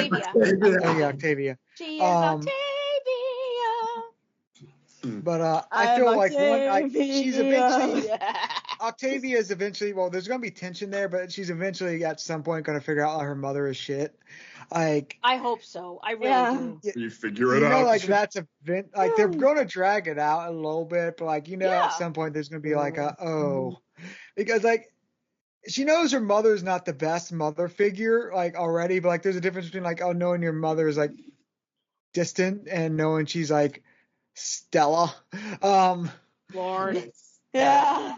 Octavia. She is Octavia. But I feel like she's eventually Octavia is eventually, well, there's gonna be tension there, but she's eventually at some point gonna figure out her mother is shit. Like, I hope so. I really do. You figure it out. Like that's like they're gonna drag it out a little bit, but like at some point there's gonna be like because like she knows her mother's not the best mother figure like already, but like there's a difference between like knowing your mother is like distant and knowing she's like Stella. Lord. Yeah.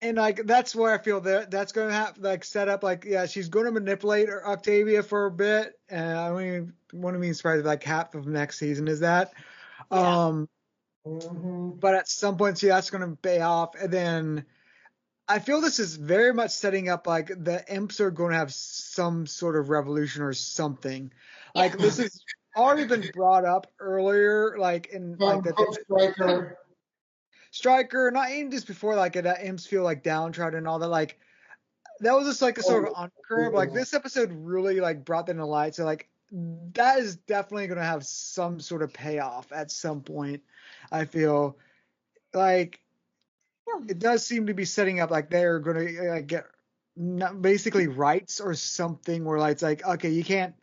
And like that's where I feel that's gonna have like set up like she's gonna manipulate Octavia for a bit, and I wouldn't be surprised if like half of next season is that. But at some point, that's gonna pay off, and then I feel this is very much setting up like the imps are gonna have some sort of revolution or something. Like this has already been brought up earlier, like in like the Striker, not even just before, like that imps feel like downtrodden and all that. Like that was just like a sort of undercurrent. Like this episode really like brought that to light. So like that is definitely going to have some sort of payoff at some point. I feel like it does seem to be setting up like they're going to get basically rights or something where like, it's like, okay, you can't.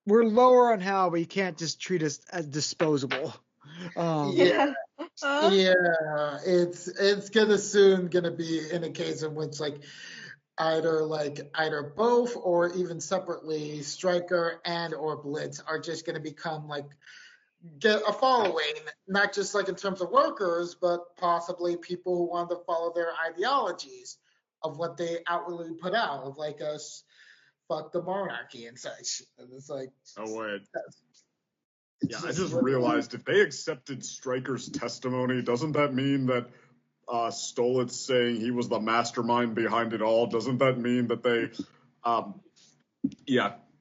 We're lower on how, but you can't just treat us as disposable. It's gonna be in a case in which either both or even separately Striker and or Blitz are just gonna become get a following, not just in terms of workers, but possibly people who want to follow their ideologies of what they outwardly put out of us fuck the monarchy and such. And it's like, oh wait. Yeah, I just realized if they accepted Striker's testimony, doesn't that mean that Stolitz saying he was the mastermind behind it all, doesn't that mean that they,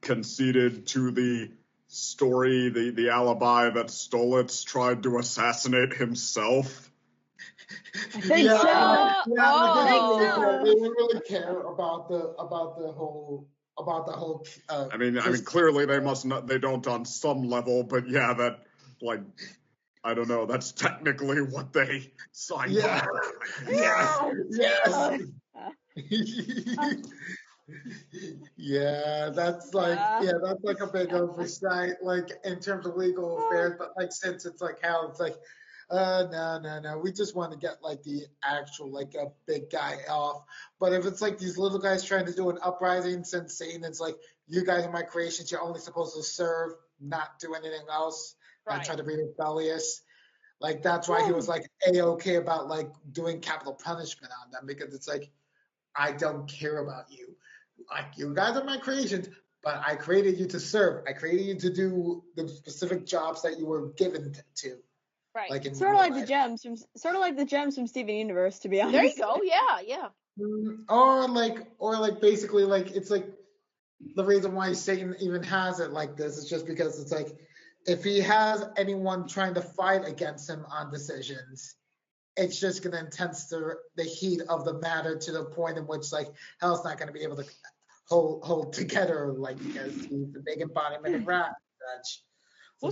conceded to the story, the alibi that Stolitz tried to assassinate himself? I think so. They didn't really care about the whole. I mean, clearly they don't on some level, but that, I don't know, that's technically what they signed up for. Yes. Yeah, that's like that's like a big oversight, like in terms of legal affairs. But like since it's like hell, it's like, no. We just want to get like the actual like a big guy off. But if it's like these little guys trying to do an uprising, since Satan is like, you guys are my creations, you're only supposed to serve, not do anything else, and try to be rebellious. Like that's why he was like a-okay about like doing capital punishment on them, because it's like, I don't care about you. Like, you guys are my creations, but I created you to serve. I created you to do the specific jobs that you were given to. Right. Like in Sort of real like life. the gems from Steven Universe, to be honest. There you go. Yeah. Or like basically like it's like the reason why Satan even has it like this is just because it's like, if he has anyone trying to fight against him on decisions, it's just going to intense the heat of the matter to the point in which like hell's not going to be able to hold together, like, because he's the big embodiment of wrath and such. So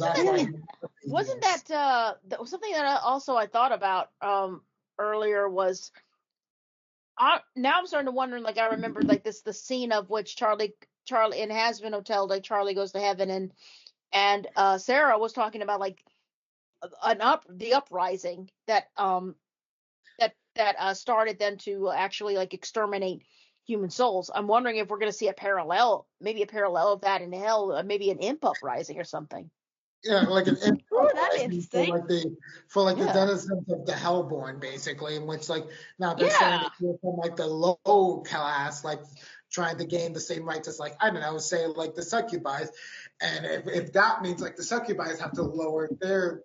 Wasn't that something that I thought about earlier was, now I'm starting to wonder, like, I remember like the scene of which Charlie in Hazbin Hotel, like Charlie goes to heaven, and Sarah was talking about like the uprising that started then to actually like exterminate human souls. I'm wondering if we're going to see maybe a parallel of that in hell, maybe an imp uprising or something. Yeah, like an that'd be interesting. For the denizens of the Hellborn, basically, in which like now they're saying that you're from like the low class, like trying to gain the same rights as like, I don't know, say like the succubi, and if that means like the succubi have to lower their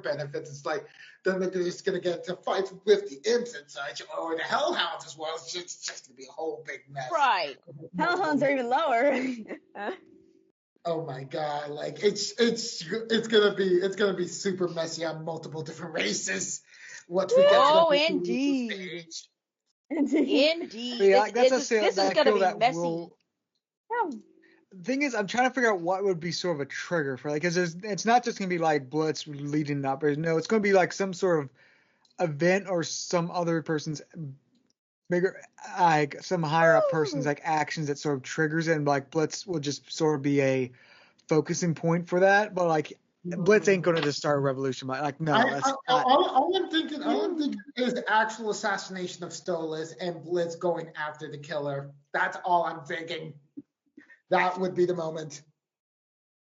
benefits, it's like then they're just gonna get to fight with the imps and such, or the hellhounds as well. It's just gonna be a whole big mess. Right. Hellhounds are even lower. Oh my god! Like it's gonna be super messy on multiple different races. Once we get to indeed. Indeed. Yeah, This is going to be messy. The thing is, I'm trying to figure out what would be sort of a trigger for, like, because it's not just gonna be like Blitz leading up, or no, it's gonna be like some sort of event or some other person's bigger, like some higher up person's like actions that sort of triggers it, and like Blitz will just sort of be a focusing point for that. But like Blitz ain't gonna just start a revolution. Like, no, that's not. All I'm thinking is actual assassination of Stolas and Blitz going after the killer. That's all I'm thinking. That would be the moment.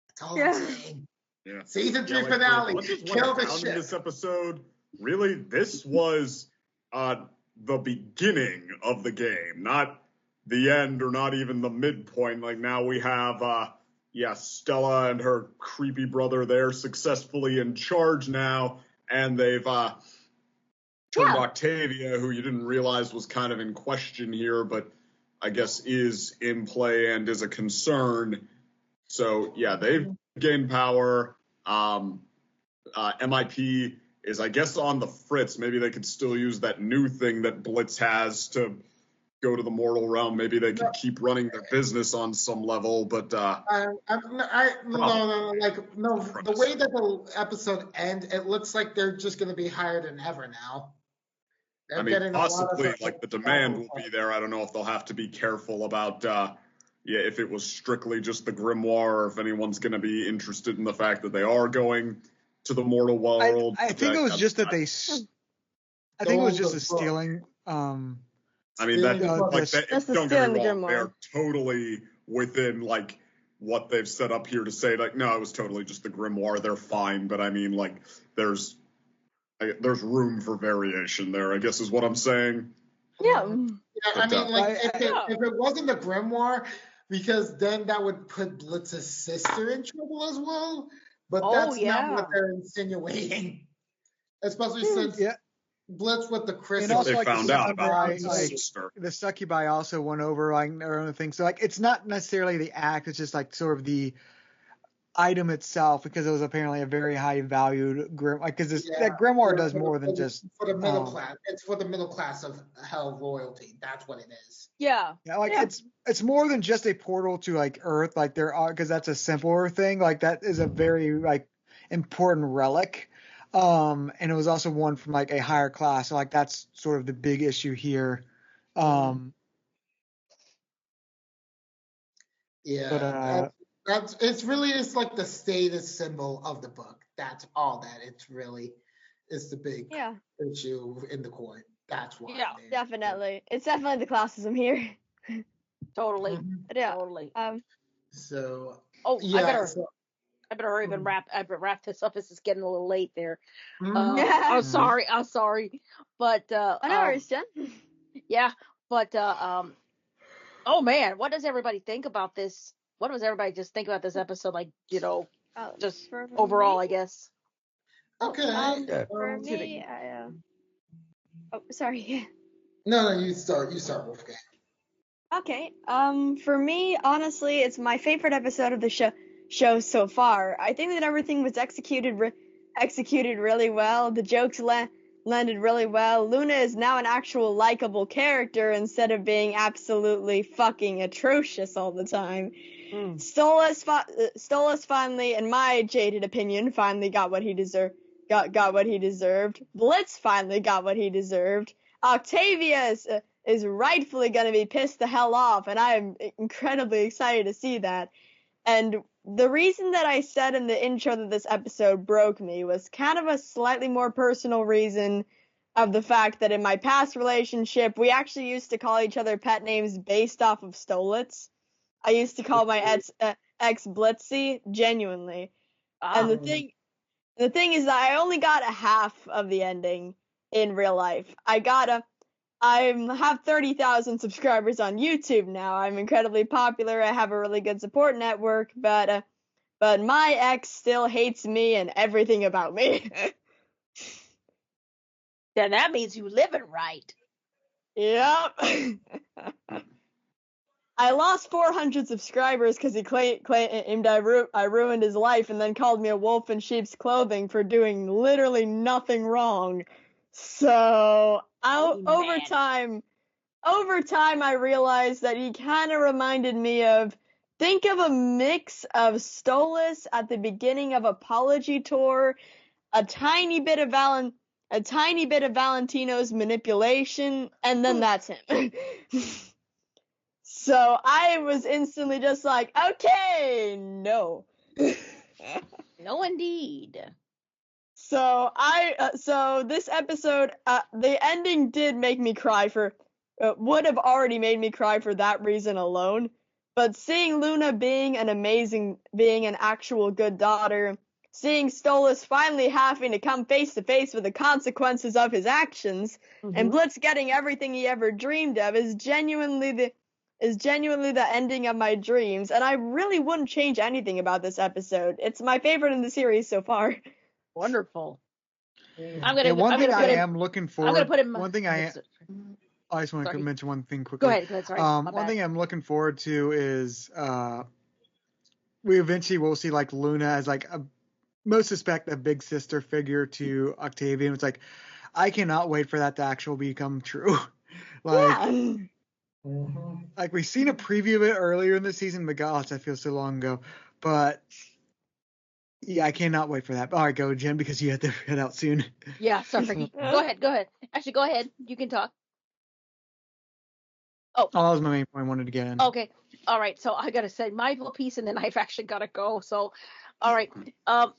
That's all I'm saying. Yeah. Season 3 finale. Kill the ship. This episode, really, this was the beginning of the game, not the end or not even the midpoint. Like, now we have Stella and her creepy brother there successfully in charge now, and they've turned Octavia, who you didn't realize was kind of in question here, but I guess is in play and is a concern. So yeah, they've gained power. MIP is, I guess, on the fritz. Maybe they could still use that new thing that Blitz has to go to the mortal realm. Maybe they could keep running their business on some level, but no. The way that the episode ends, it looks like they're just going to be higher than ever now. I mean, possibly, like, the demand will be there. I don't know if they'll have to be careful about, if it was strictly just the grimoire, or if anyone's going to be interested in the fact that they are going to the mortal world. I think it was just that they. I think it was just a stealing. I mean, don't get me wrong. They're totally within, like, what they've set up here to say, like, no, it was totally just the grimoire. They're fine, but I mean, like, there's room for variation there, I guess is what I'm saying. Yeah. I mean, like, if it wasn't the grimoire, because then that would put Blitz's sister in trouble as well. But that's not what they're insinuating. Especially since Blitz with the crystal. And also, they found out about his sister. The succubi also went over like their own thing. So like, it's not necessarily the act; it's just like sort of the item itself, because it was apparently a very high valued grimoire. Because that grimoire does more than just for the middle class. It's for the middle class of hell royalty. That's what it is. Yeah. Like it's more than just a portal to like Earth. Like there are, because that's a simpler thing. Like that is a very like important relic. And it was also one from like a higher class. So like that's sort of the big issue here. Yeah, that's it's really just like the status symbol of the book. That's all that it's really is the big issue in the court. That's why. Yeah, definitely. It's definitely the classism here. Totally. Yeah. Totally. So. Oh, Yeah. I better hurry up and wrap this up. This is getting a little late there. Mhm. I'm sorry. But no worries, Jen. yeah, but oh man, what does everybody think about this? What does everybody just think about this episode? Like, just overall, I guess. Okay. For me, oh, sorry. No, you start, Wolfgang. Okay. For me, honestly, it's my favorite episode of the show so far. I think that everything was executed really well. The jokes landed really well. Luna is now an actual likable character instead of being absolutely fucking atrocious all the time. Stolas finally, in my jaded opinion, finally got what he deserved. Got what he deserved. Blitz finally got what he deserved. Octavia is rightfully going to be pissed the hell off, and I am incredibly excited to see that. And the reason that I said in the intro that this episode broke me was kind of a slightly more personal reason of the fact that in my past relationship, we actually used to call each other pet names based off of Stolitz. I used to call my ex Blitzy, genuinely. And the thing is that I only got a half of the ending in real life. I have 30,000 subscribers on YouTube now. I'm incredibly popular. I have a really good support network, but my ex still hates me and everything about me. Then that means you live it right. Yep. I lost 400 subscribers because he claimed I ruined his life and then called me a wolf in sheep's clothing for doing literally nothing wrong. So over time, I realized that he kind of reminded me of, think of a mix of Stolas at the beginning of Apology Tour, a tiny bit of Valentino's manipulation, and then that's him. So I was instantly just like, okay, no. No, indeed. So this episode, the ending did make me cry would have already made me cry for that reason alone. But seeing Luna being an actual good daughter, seeing Stolas finally having to come face to face with the consequences of his actions, and Blitz getting everything he ever dreamed of is genuinely the ending of my dreams, and I really wouldn't change anything about this episode. It's my favorite in the series so far. Wonderful. I am looking forward. I'm gonna put him. I just want to mention one thing quickly. Go ahead. Sorry. One thing I'm looking forward to is we eventually will see like Luna as like most suspect a big sister figure to Octavia. And it's like I cannot wait for that to actually become true. Like we've seen a preview of it earlier in the season, but gosh, that feels so long ago. But yeah, I cannot wait for that. All right, go, Jen, because you have to head out soon. Yeah, sorry. Go ahead. Actually, go ahead. You can talk. Oh, that was my main point I wanted to get in. Okay. All right. So I gotta say my little piece, and then I've actually gotta go. So, all right. I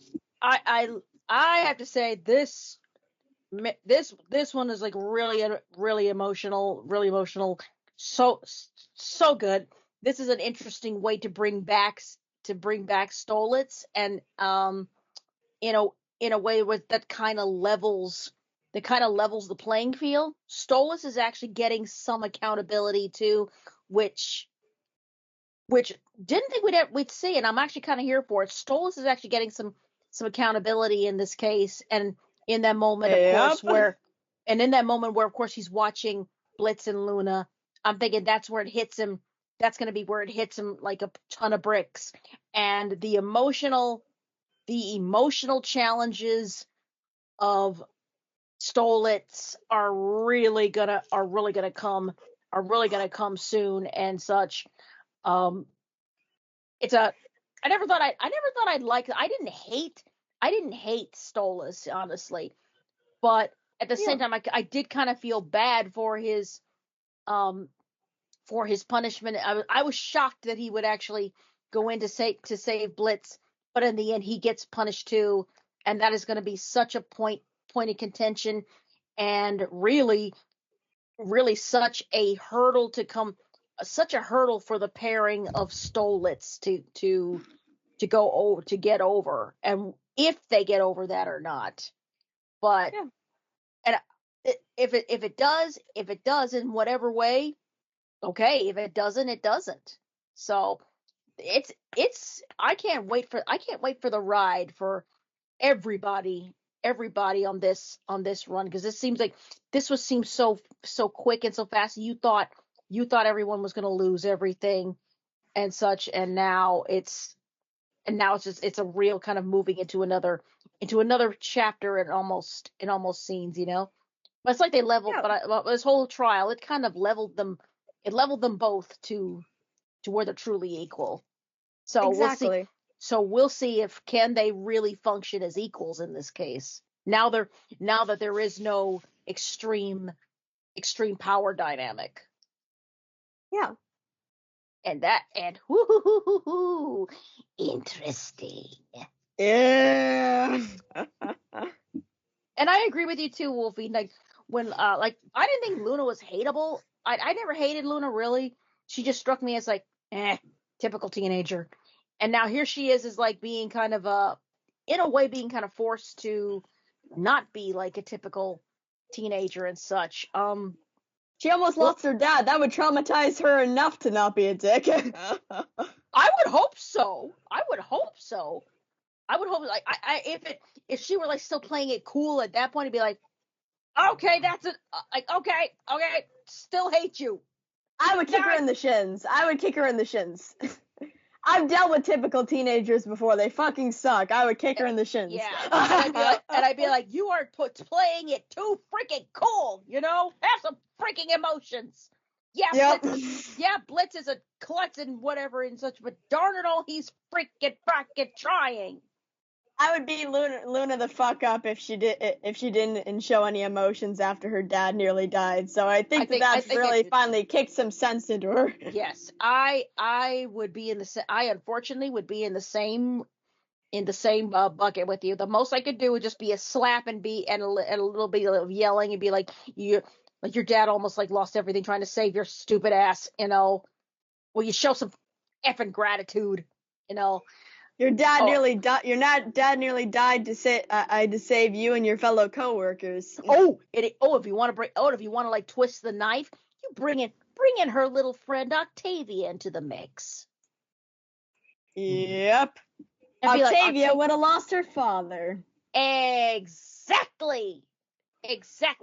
have to say this one is like really emotional. So good. This is an interesting way to bring back Stolitz, and in a way that kind of levels the playing field. Stolas is actually getting some accountability too, which didn't think we'd see, and I'm actually kind of here for it. Stolas is actually getting some accountability in this case, and in that moment, of course, where of course he's watching Blitz and Luna, I'm thinking that's where it hits him. That's going to be where it hits him like a ton of bricks, and the emotional challenges of Stolitz are really gonna come soon and such. It's I never thought I'd like it. I didn't hate Stolas, honestly, but at the same time I did kind of feel bad for his his punishment. I was shocked that he would actually go in to save Blitz, but in the end he gets punished too, and that is going to be such a point of contention, and really such a hurdle for the pairing of Stolas to get over, and if they get over that or not. But Yeah. and if it does in whatever way, okay. If it doesn't, it doesn't. So it's I can't wait for the ride for everybody on this run, because this seems like seems so quick and so fast. You thought everyone was going to lose everything and such, and now it's it's a real kind of moving into another chapter, and almost scenes, But it's like they leveled, but this whole trial, it kind of leveled them. It leveled them both to where they're truly equal. So Exactly. we'll see if can they really function as equals in this case. Now that there is no extreme power dynamic. Yeah. And interesting. Yeah. And I agree with you too, Wolfie. Like when I didn't think Luna was hateable. I never hated Luna, really. She just struck me as like, typical teenager. And now here she is like being kind of in a way being kind of forced to not be like a typical teenager and such. She almost lost her dad. That would traumatize her enough to not be a dick. I would hope so. I would hope like if she were like still playing it cool at that point, it'd be like, okay, that's it. Like okay, still hate you. I would kick her in the shins. I've dealt with typical teenagers before. They fucking suck. I would kick her in the shins. Yeah, and I'd be like, you are playing it too freaking cool. Have some freaking emotions. Yeah, yep. Blitz is a klutz and whatever and such, but darn it all, he's freaking trying. I would beat Luna the fuck up if she didn't show any emotions after her dad nearly died. So I think that's really finally kicked some sense into her. Yes, I would be I unfortunately would be in the same bucket with you. The most I could do would just be a slap and a little bit of yelling and be like, your dad almost like lost everything trying to save your stupid ass. Will you show some effing gratitude? Your dad nearly died. Dad nearly died to save you and your fellow coworkers. If you want to like twist the knife, you bring in her little friend Octavia into the mix. Yep. Octavia would have lost her father. Exactly.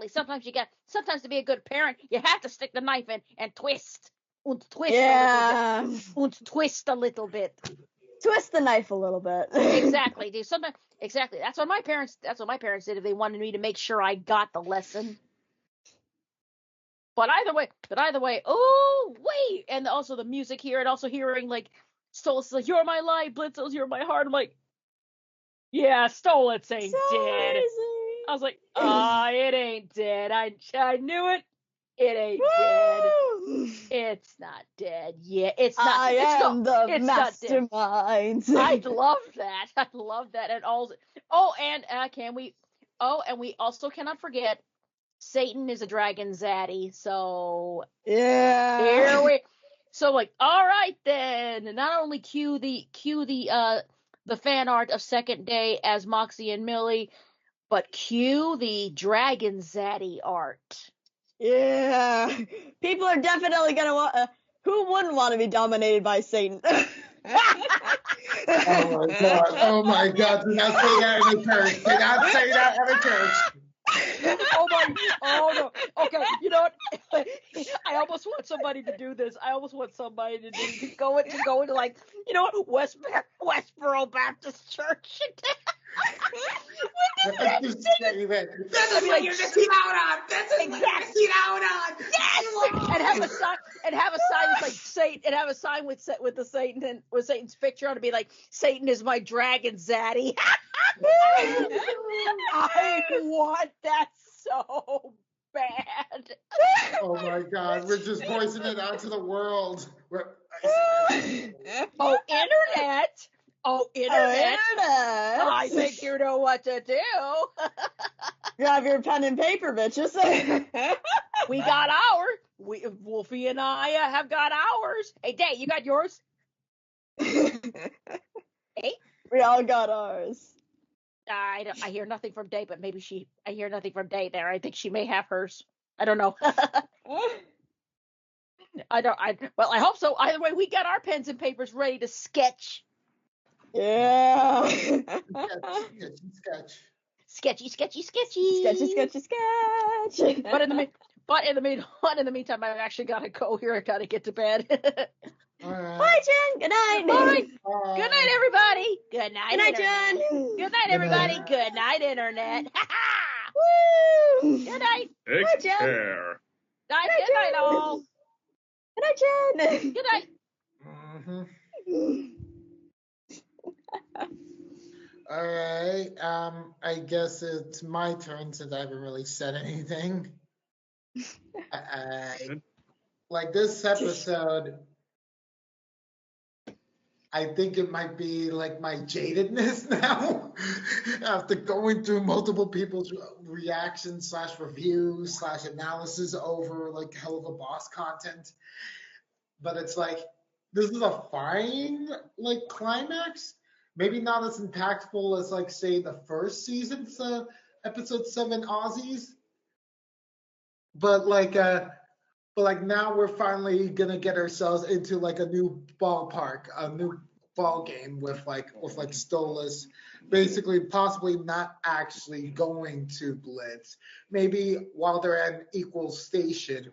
Sometimes to be a good parent, you have to stick the knife in and twist. Yeah. Twist a little bit. Twist the knife a little bit. Exactly, dude. Exactly. That's what my parents did if they wanted me to make sure I got the lesson. But either way, oh wait, and also the music here, and also hearing like Stolas like, "You're my light, Blitzos, you're my heart." I'm like, yeah, Stolas ain't dead. Easy. I was like, it ain't dead. I knew it. It ain't dead. It's not dead yet. It's not. I am the mastermind. I love that. And also, and we also cannot forget, Satan is a dragon zaddy. So yeah. So like, all right then. And not only cue the fan art of Second Day as Moxie and Millie, but cue the dragon zaddy art. Yeah, people are definitely gonna want. Who wouldn't want to be dominated by Satan? Oh my God! Do not say that in the church. Do not say that in the church. Oh no. Okay, you know what? I almost want somebody to do this. I almost want somebody to go into like, you know what, Westboro Baptist Church. That's what you're missing out on. That's what you're missing out on. Yes, and have a sign with like Satan, and have a sign with the Satan and with Satan's picture on to be like, Satan is my dragon zaddy. I want that so bad. Oh my God, we're just poisoning it out to the world. Oh, internet. Oh, internet. Internet. I think you know what to do. Grab your pen and paper, bitches. We got ours. Wolfie and I have got ours. Hey, Day, you got yours? Hey? We all got ours. I hear nothing from Day, but maybe I hear nothing from Day there. I think she may have hers. I don't know. Well, I hope so. Either way, we got our pens and papers ready to sketch. Yeah. Sketchy. Sketchy, sketchy, sketch. But in the meantime, I've actually got to go here. I got to get to bed. All right. Bye, Jen. Good night. Bye. Good night, everybody. Good night. Good night, Internet. Jen. Good night, everybody. Good night, internet. Woo. Good night. Take Hi, Jen. care. Guys, good night, all. Good night, Jen. Good night. Mhm. All right. I guess it's my turn since I haven't really said anything. Like this episode, I think it might be like my jadedness now after going through multiple people's reactions / reviews / analysis over like Helluva Boss content. But it's like, this is a fine like climax. Maybe not as impactful as like say the first season's episode 7 Aussies. But like now we're finally gonna get ourselves into like a new ballpark, a new ball game with Stolas basically possibly not actually going to blitz. Maybe while they're at an equal station,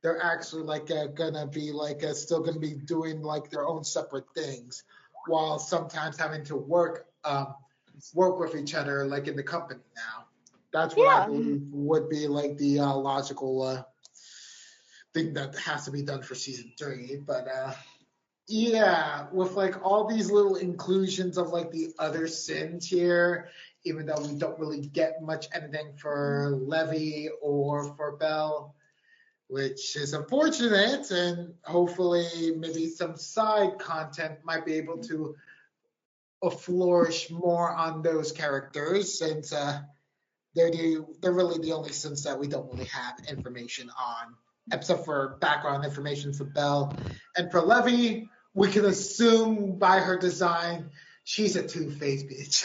they're actually like gonna be like still gonna be doing like their own separate things, while sometimes having to work with each other like in the company now. That's what I believe would be like the logical thing that has to be done for season 3. But yeah, with like all these little inclusions of like the other sins here, even though we don't really get much anything for Levy or for Belle, which is unfortunate, and hopefully maybe some side content might be able to flourish more on those characters, since they're really the only sins that we don't really have information on, except for background information for Belle. And for Levy, we can assume by her design, she's a two-faced bitch.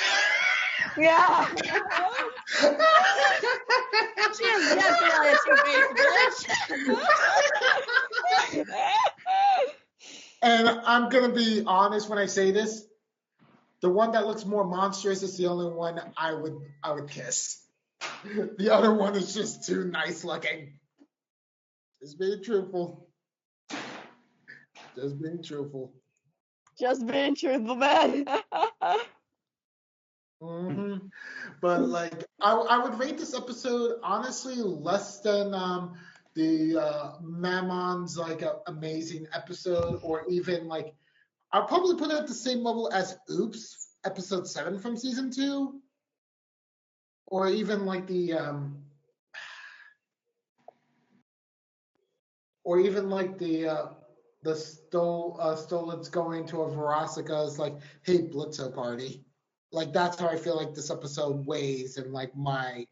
Yeah. She is definitely a two-faced bitch. And I'm gonna be honest when I say this. The one that looks more monstrous is the only one I would kiss. The other one is just too nice looking. Just being truthful. Just being truthful. Just being truthful, man. But like, I would rate this episode honestly less than the Mammon's like amazing episode, or even like I'll probably put it at the same level as Oops, episode 7 from season 2, or even like the Stolitz going to a Verosika's like, hey, Blitzo party. Like that's how I feel like this episode weighs in like my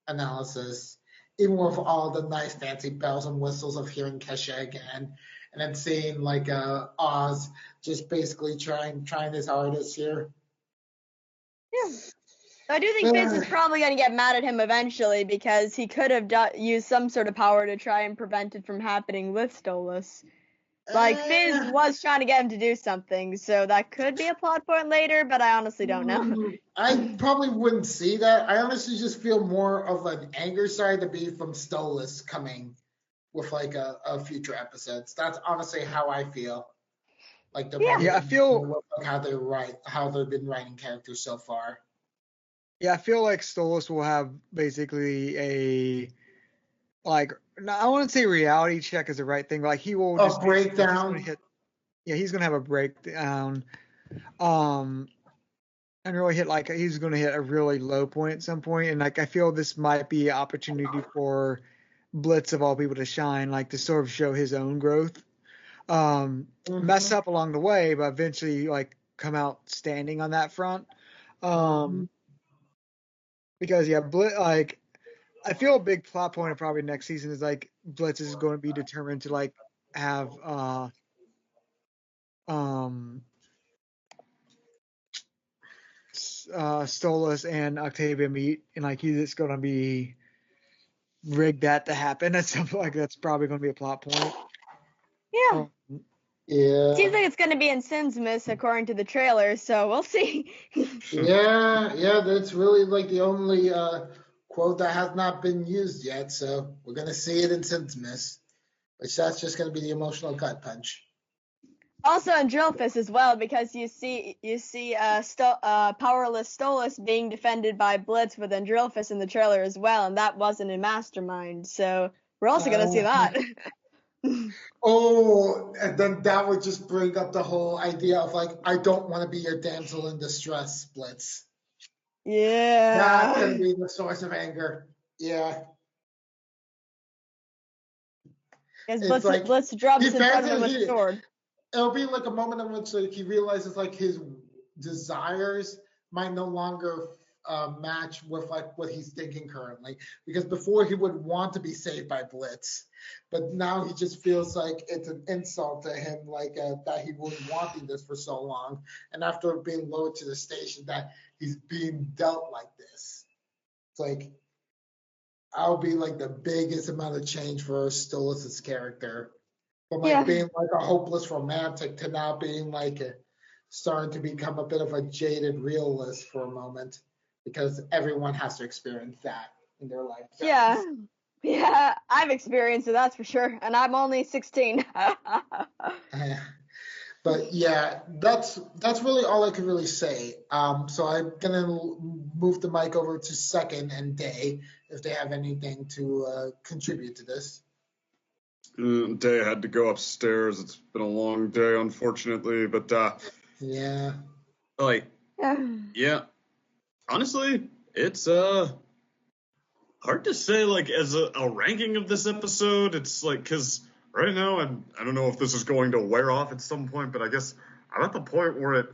analysis. Even with all the nice fancy bells and whistles of hearing Kesha again, and then seeing like Oz just basically trying his hardest here. Yeah. I do think Fizz is probably going to get mad at him eventually, because he could have used some sort of power to try and prevent it from happening with Stolas. Like, Fizz was trying to get him to do something, so that could be a plot point later, but I honestly don't know. I probably wouldn't see that. I honestly just feel more of an anger side to be from Stolas coming with like a future episodes. That's honestly how I feel. Like I feel how they've been writing characters so far. Yeah, I feel like Stolas will have basically a I wouldn't say reality check is the right thing. Like he will just breakdown. He's gonna have a breakdown. And really he's gonna hit a really low point at some point. And like I feel this might be an opportunity for Blitz of all people to shine, like to sort of show his own growth. Mess up along the way, but eventually like come out standing on that front. Because Blitz, like I feel a big plot point of probably next season is like Blitz is going to be determined to like have Stolas and Octavia meet, and like he's just going to be rig that to happen at some point. Like that's probably going to be a plot point. Yeah. Yeah. Seems like it's going to be in Sinsmas according to the trailer, so we'll see. Yeah, that's really like the only quote that has not been used yet, so we're going to see it in Sinsmas, which that's just going to be the emotional gut punch. Also in Drillfist as well, because you see powerless Stolas being defended by Blitz within Drillfist in the trailer as well, and that wasn't in Mastermind, so we're also going to see that. Oh, and then that would just bring up the whole idea of like, I don't want to be your damsel in distress, Blitz. Yeah. That's going to be the source of anger. Yeah. Because Blitz drops in front of him with a sword. It'll be like a moment in which like he realizes like his desires might no longer match with like what he's thinking currently, because before he would want to be saved by Blitz, but now he just feels like it's an insult to him, like that he was wanting this for so long, and after being lowered to the station that he's being dealt like this. It's like I'll be like the biggest amount of change for Stolas' character. From like being like a hopeless romantic to now being like starting to become a bit of a jaded realist for a moment, because everyone has to experience that in their life. Yeah, I've experienced it, that's for sure, and I'm only 16. But yeah, that's really all I can really say. So I'm gonna move the mic over to Second and Day if they have anything to contribute to this. Day had to go upstairs. It's been a long day, unfortunately, but yeah. Honestly, it's hard to say like as a ranking of this episode. It's like because right now I don't know if this is going to wear off at some point, but I guess I'm at the point where it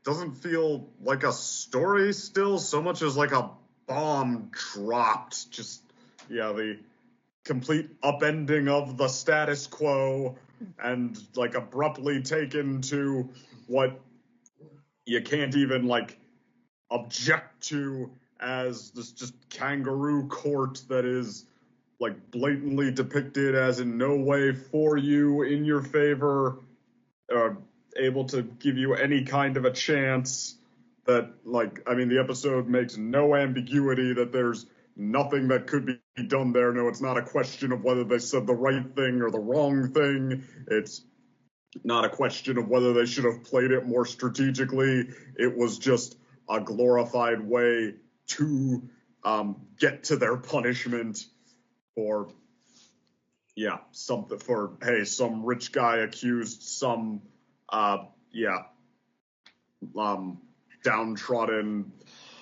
doesn't feel like a story still so much as like a bomb dropped. Just the complete upending of the status quo and like abruptly taken to what you can't even like object to as this just kangaroo court that is like blatantly depicted as in no way for you, in your favor, able to give you any kind of a chance. That like, I mean, the episode makes no ambiguity that there's nothing that could be done there. No, it's not a question of whether they said the right thing or the wrong thing. It's not a question of whether they should have played it more strategically. It was just a glorified way to get to their punishment for, something for, hey, some rich guy accused some, downtrodden,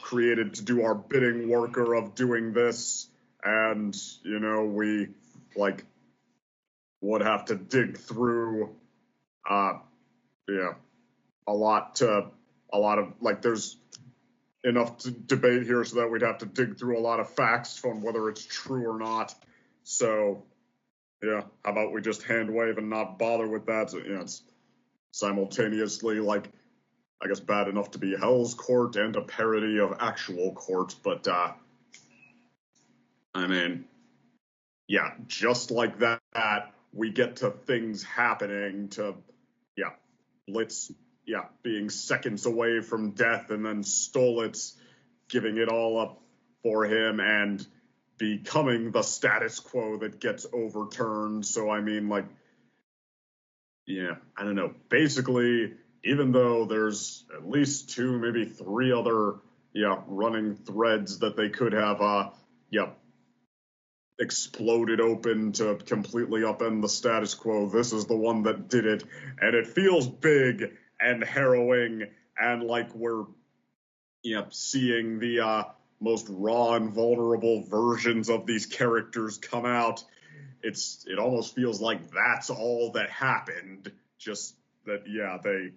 created to do our bidding worker of doing this, and we like would have to dig through a lot of like there's enough to debate here so that we'd have to dig through a lot of facts from whether it's true or not. So how about we just hand wave and not bother with that? So, it's simultaneously like I guess bad enough to be Hell's Court and a parody of actual court, but I mean, just like that, we get to things happening to, Blitz, being seconds away from death, and then Stolitz giving it all up for him and becoming the status quo that gets overturned. So, I mean, like, I don't know. Basically, even though there's at least 2, maybe 3 other, running threads that they could have, exploded open to completely upend the status quo, this is the one that did it, and it feels big and harrowing, and like we're, seeing the most raw and vulnerable versions of these characters come out. It almost feels like that's all that happened. Just that, yeah, they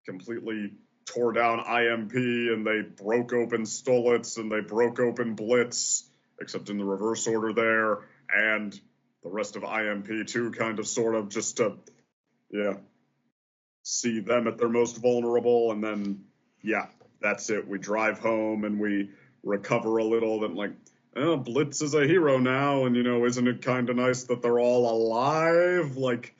completely tore down IMP and they broke open Stolas and they broke open Blitz, except in the reverse order there, and the rest of IMP too, kind of sort of just to, yeah, see them at their most vulnerable, and then, yeah, that's it. We drive home and we recover a little, then like, oh, Blitz is a hero now, and, isn't it kind of nice that they're all alive? Like,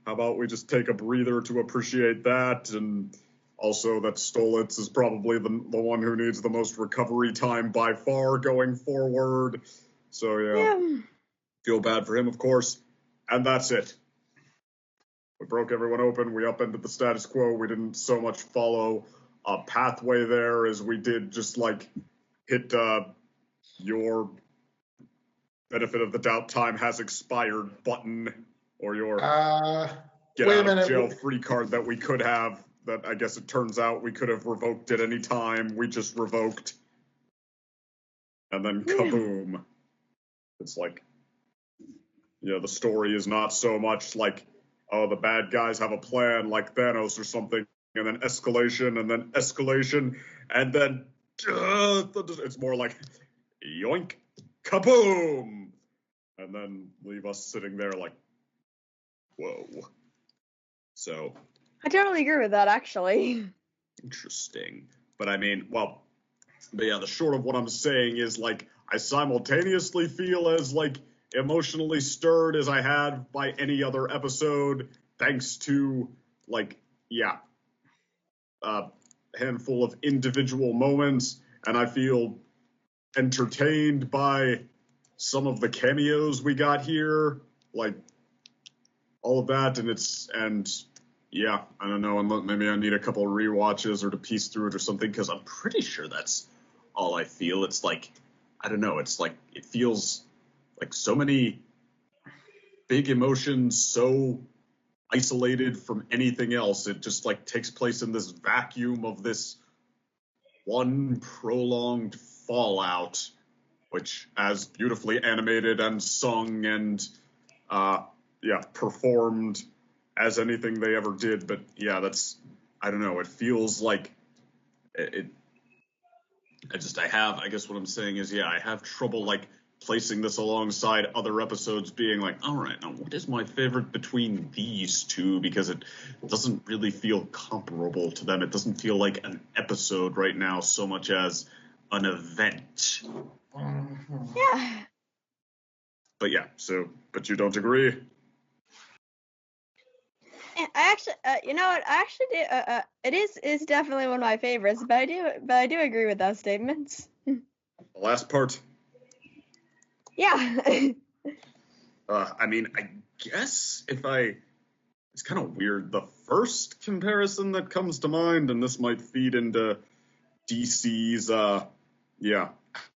how about we just take a breather to appreciate that, and also that Stolas is probably the one who needs the most recovery time by far going forward. So, yeah. Feel bad for him, of course, and that's it. We broke everyone open, we upended the status quo, we didn't so much follow a pathway there as we did just, like, hit, your benefit of the doubt time has expired button, or your get out of jail free card that we could have, that I guess it turns out we could have revoked at any time. We just revoked. And then kaboom. It's like, the story is not so much like, oh, the bad guys have a plan like Thanos or something, and then escalation, and then escalation, and then it's more like yoink, kaboom, and then leave us sitting there like, whoa. So I totally agree with that, actually. Interesting. But I mean, the short of what I'm saying is, like, I simultaneously feel as, like, emotionally stirred as I had by any other episode, thanks to, like, a handful of individual moments, and I feel entertained by some of the cameos we got here, like, all of that, and I don't know, maybe I need a couple rewatches or to piece through it or something, because I'm pretty sure that's all I feel. It's like, I don't know, it's like, it feels like so many big emotions, so isolated from anything else. It just, like, takes place in this vacuum of this one prolonged fallout, which, as beautifully animated and sung and, performed as anything they ever did, but that's, I don't know, it feels like I guess what I'm saying is, I have trouble, like, placing this alongside other episodes, being like, all right, now what is my favorite between these two, because it doesn't really feel comparable to them. It doesn't feel like an episode right now so much as an event. Yeah. But but you don't agree? I actually, you know what? I actually do. It is definitely one of my favorites, but I do agree with that statement. The last part. Yeah. I mean, I guess it's kind of weird. The first comparison that comes to mind, and this might feed into DC's, how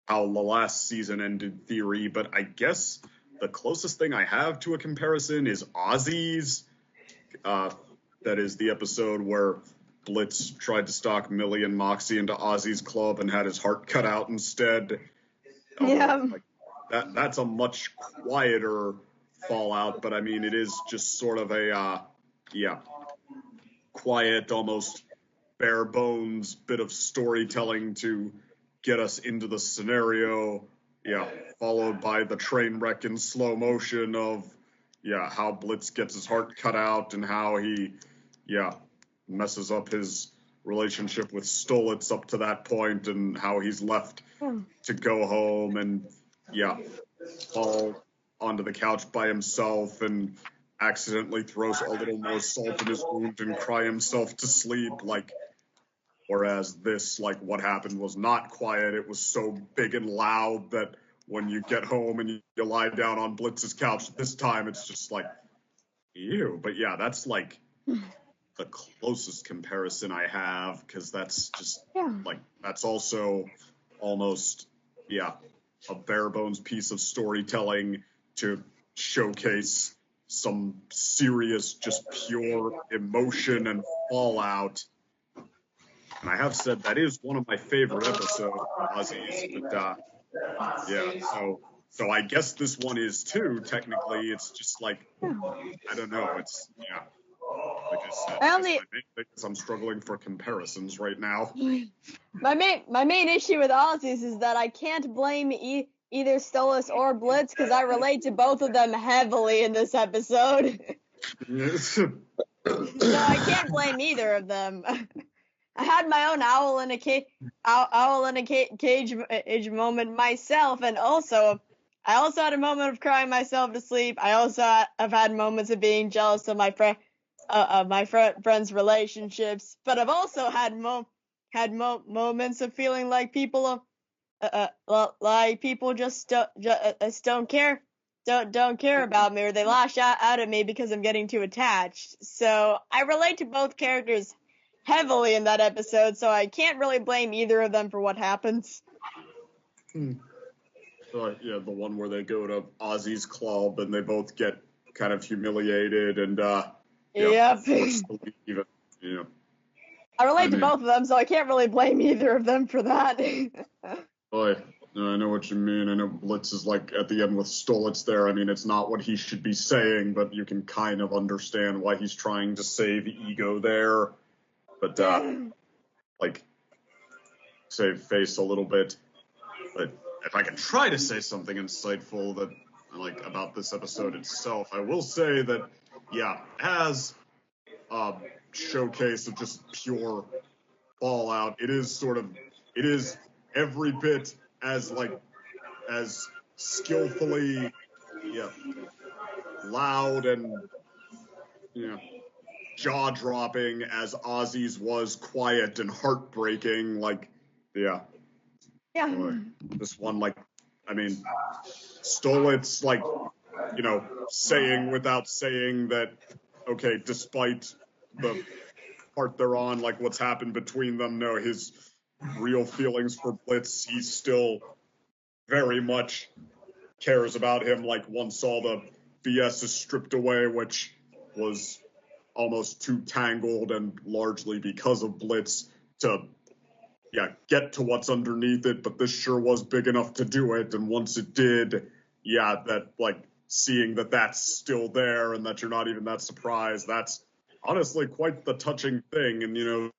the last season ended theory, but I guess the closest thing I have to a comparison is Ozzy's. That is the episode where Blitz tried to stalk Millie and Moxie into Ozzy's club and had his heart cut out instead. Yeah. That's a much quieter fallout, but I mean, it is just sort of a, quiet, almost bare bones bit of storytelling to get us into the scenario, followed by the train wreck in slow motion of, how Blitz gets his heart cut out and how he, messes up his relationship with Stolas up to that point, and how he's left to go home and, fall onto the couch by himself and accidentally throws a little more salt in his wound and cry himself to sleep, like, whereas this, like, what happened was not quiet. It was so big and loud that when you get home and you lie down on Blitz's couch this time, it's just like, ew. But that's, like, the closest comparison I have, because that's just, like, that's also almost, a bare bones piece of storytelling to showcase some serious, just pure emotion and fallout. And I have said that is one of my favorite episodes of Ozzy's, but so I guess this one is too. Technically, it's just like I don't know. It's like I said, I that's only- my main thing is I'm struggling for comparisons right now. My main issue with Aussies is that I can't blame either Stolas or Blitz because I relate to both of them heavily in this episode. So I can't blame either of them. I had my own owl in a cage moment myself, and I also had a moment of crying myself to sleep. I also have had moments of being jealous of my friends' relationships, but I've also had moments of feeling like people just don't care. Don't care about me, or they lash out at me because I'm getting too attached. So I relate to both characters heavily in that episode, so I can't really blame either of them for what happens. The one where they go to Ozzy's club and they both get kind of humiliated and Yep. forced to leave. I relate to both of them, so I can't really blame either of them for that. Boy, I know what you mean. I know Blitz is like at the end with Stolitz there. I mean, it's not what he should be saying, but you can kind of understand why he's trying to save ego there. But, save face a little bit. But if I can try to say something insightful that, about this episode itself, I will say that, as a showcase of just pure Fallout, it is every bit as skillfully, loud and, jaw-dropping as Ozzy's was quiet and heartbreaking. This one, Stolitz, saying without saying that, okay, despite the part they're on, what's happened between them, no, his real feelings for Blitz, he still very much cares about him, once all the BS is stripped away, which was almost too tangled and largely because of Blitz to get to what's underneath it, but this sure was big enough to do it, and once it did, seeing that that's still there and that you're not even that surprised, that's honestly quite the touching thing. And, and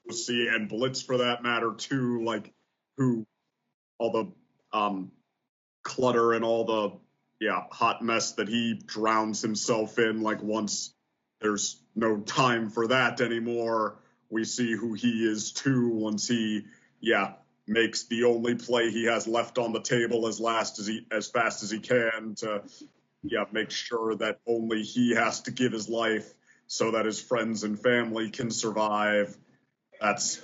Blitz for that matter too, who all the clutter and all the hot mess that he drowns himself in, once there's no time for that anymore, we see who he is too once he makes the only play he has left on the table as fast as he can to make sure that only he has to give his life so that his friends and family can survive. That's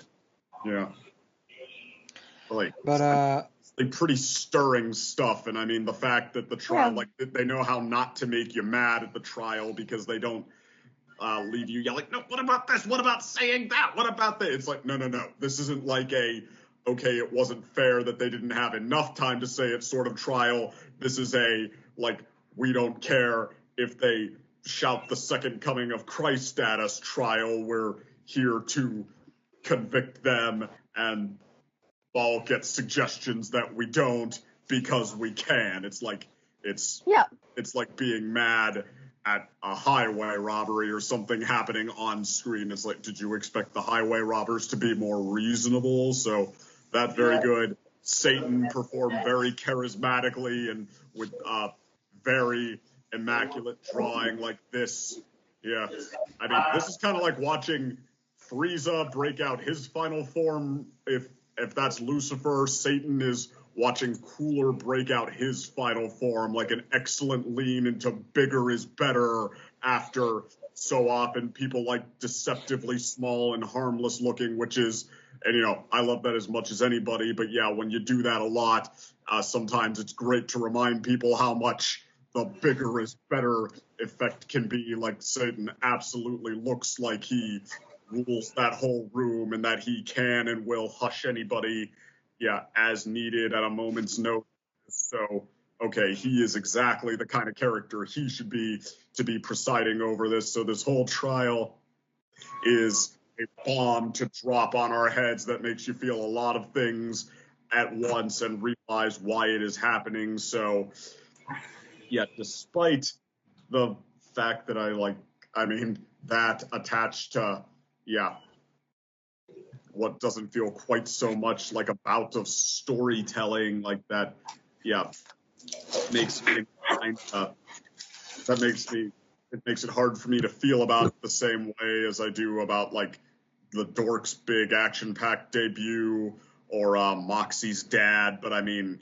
pretty stirring stuff. And I mean, the fact that the trial, they know how not to make you mad at the trial because they don't leave you yelling, no, what about this? What about saying that? What about that? It's no. This isn't okay, it wasn't fair that they didn't have enough time to say it sort of trial. This is we don't care if they shout the second coming of Christ status trial. We're here to convict them, and Ball gets suggestions that we don't because we can. It's like being mad at a highway robbery or something happening on screen. It's did you expect the highway robbers to be more reasonable? So that's very good. Satan performed very charismatically and with very immaculate drawing like this. Yeah. I mean, this is kind of like watching Frieza break out his final form. If that's Lucifer, Satan is watching Cooler break out his final form, an excellent lean into bigger is better after so often people deceptively small and harmless looking, which is, and I love that as much as anybody, but when you do that a lot, sometimes it's great to remind people how much the bigger is better effect can be. Satan absolutely looks like he rules that whole room and that he can and will hush anybody as needed at a moment's notice. So, okay, he is exactly the kind of character he should be to be presiding over this. So this whole trial is a bomb to drop on our heads that makes you feel a lot of things at once and realize why it is happening. So, yeah, despite the fact that that attached to, what doesn't feel quite so much like a bout of storytelling like that, makes me it makes it hard for me to feel about the same way as I do about like the Dork's big action-packed debut or Moxie's dad. But I mean,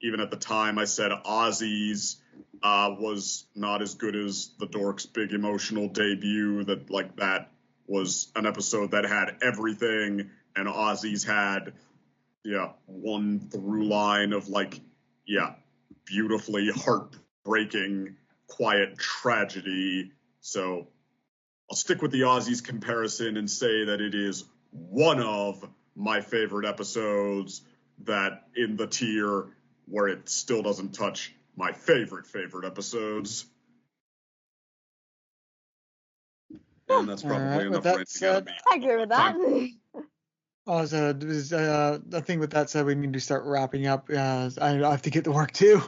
even at the time I said Ozzy's was not as good as the Dork's big emotional debut. That was an episode that had everything, and Ozzy's had one through line of beautifully heartbreaking quiet tragedy. So I'll stick with the Aussies comparison and say that it is one of my favorite episodes, that in the tier where it still doesn't touch my favorite episodes. And that's probably enough ranting out of me. I agree with that. Also, the thing with that said, we need to start wrapping up. I have to get to work too.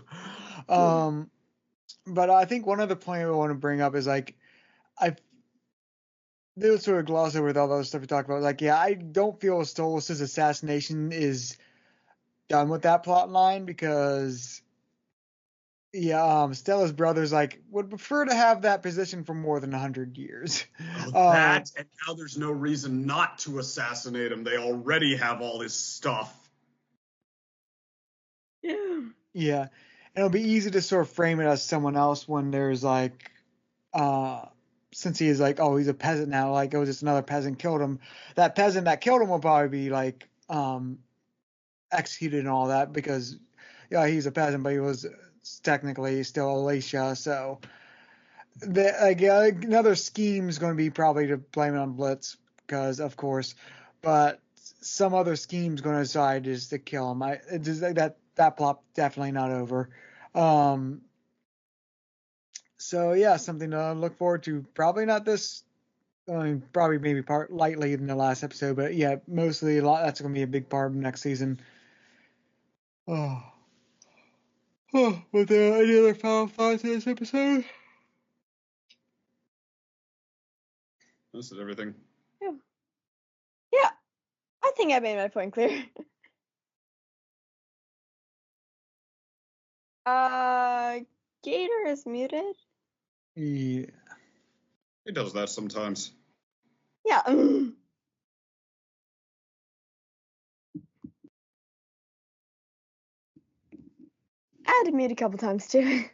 But I think one other point I want to bring up is they would sort of gloss over with all the other stuff we talked about. I don't feel Stolas' assassination is done with that plot line, because Stella's brothers would prefer to have that position for more than 100 years. And now there's no reason not to assassinate him. They already have all his stuff. Yeah. And it'll be easy to sort of frame it as someone else when there's since he is he's a peasant now, just another peasant killed him. That peasant that killed him will probably be executed and all that, because he's a peasant, but he was technically still Alicia. So another scheme is going to be probably to blame it on Blitz, because of course, but some other scheme's going to decide is to kill him. That plot definitely not over. So yeah, something to look forward to. Probably not this. Probably maybe part lightly in the last episode, but yeah, mostly that's going to be a big part of next season. Oh, were there any other final thoughts in this episode? This is everything. Yeah, I think I made my point clear. Gator is muted. Yeah. He does that sometimes. Yeah. I had to mute a couple times too.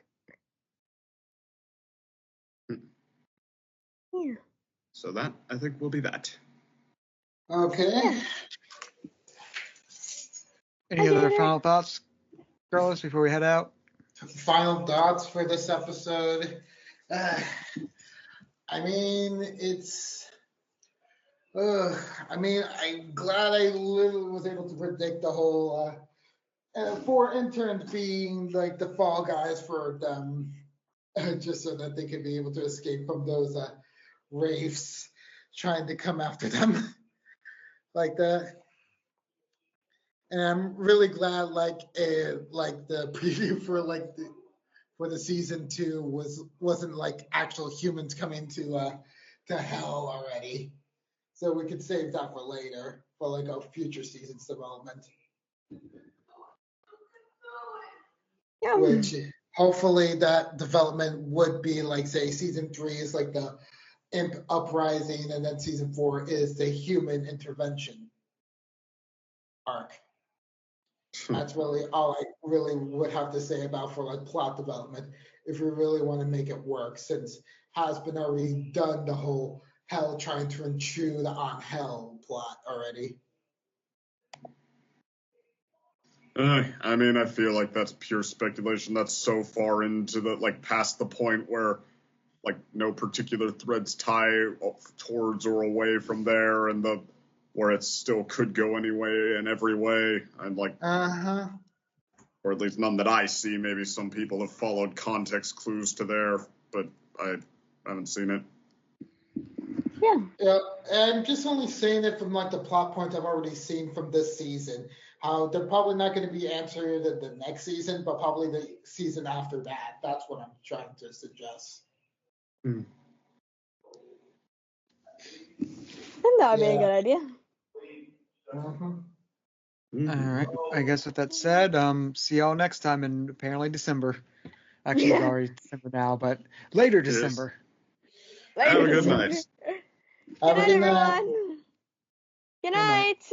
Yeah. So that, I think, will be that. Okay. Any other final thoughts, Carlos, before we head out? Final thoughts for this episode. I'm glad I was able to predict the whole 4 interns being the fall guys for them, just so that they could be able to escape from those wraiths trying to come after them like that. And I'm really glad the preview for the season 2 wasn't actual humans coming to hell already. So we could save that for later, for a future season's development. Yeah. Which hopefully that development would be say season 3 is the imp uprising, and then season 4 is the human intervention arc. That's really all I really would have to say about for plot development, if we really want to make it work, since has been already done the whole hell trying to intrude on hell plot already. I feel like that's pure speculation. That's so far into the past the point where no particular threads tie towards or away from there, and where it still could go anyway in every way. And or at least none that I see. Maybe some people have followed context clues to there, but I haven't seen it. Yeah, and I'm just only saying it from like the plot points I've already seen from this season. How they're probably not going to be answering it the next season, but probably the season after that. That's what I'm trying to suggest. And that would be a good idea. All right. I guess with that said, see y'all next time in apparently December. Actually, it's already December now, but later December. Have a good night. Have a good night. Everyone. Good night.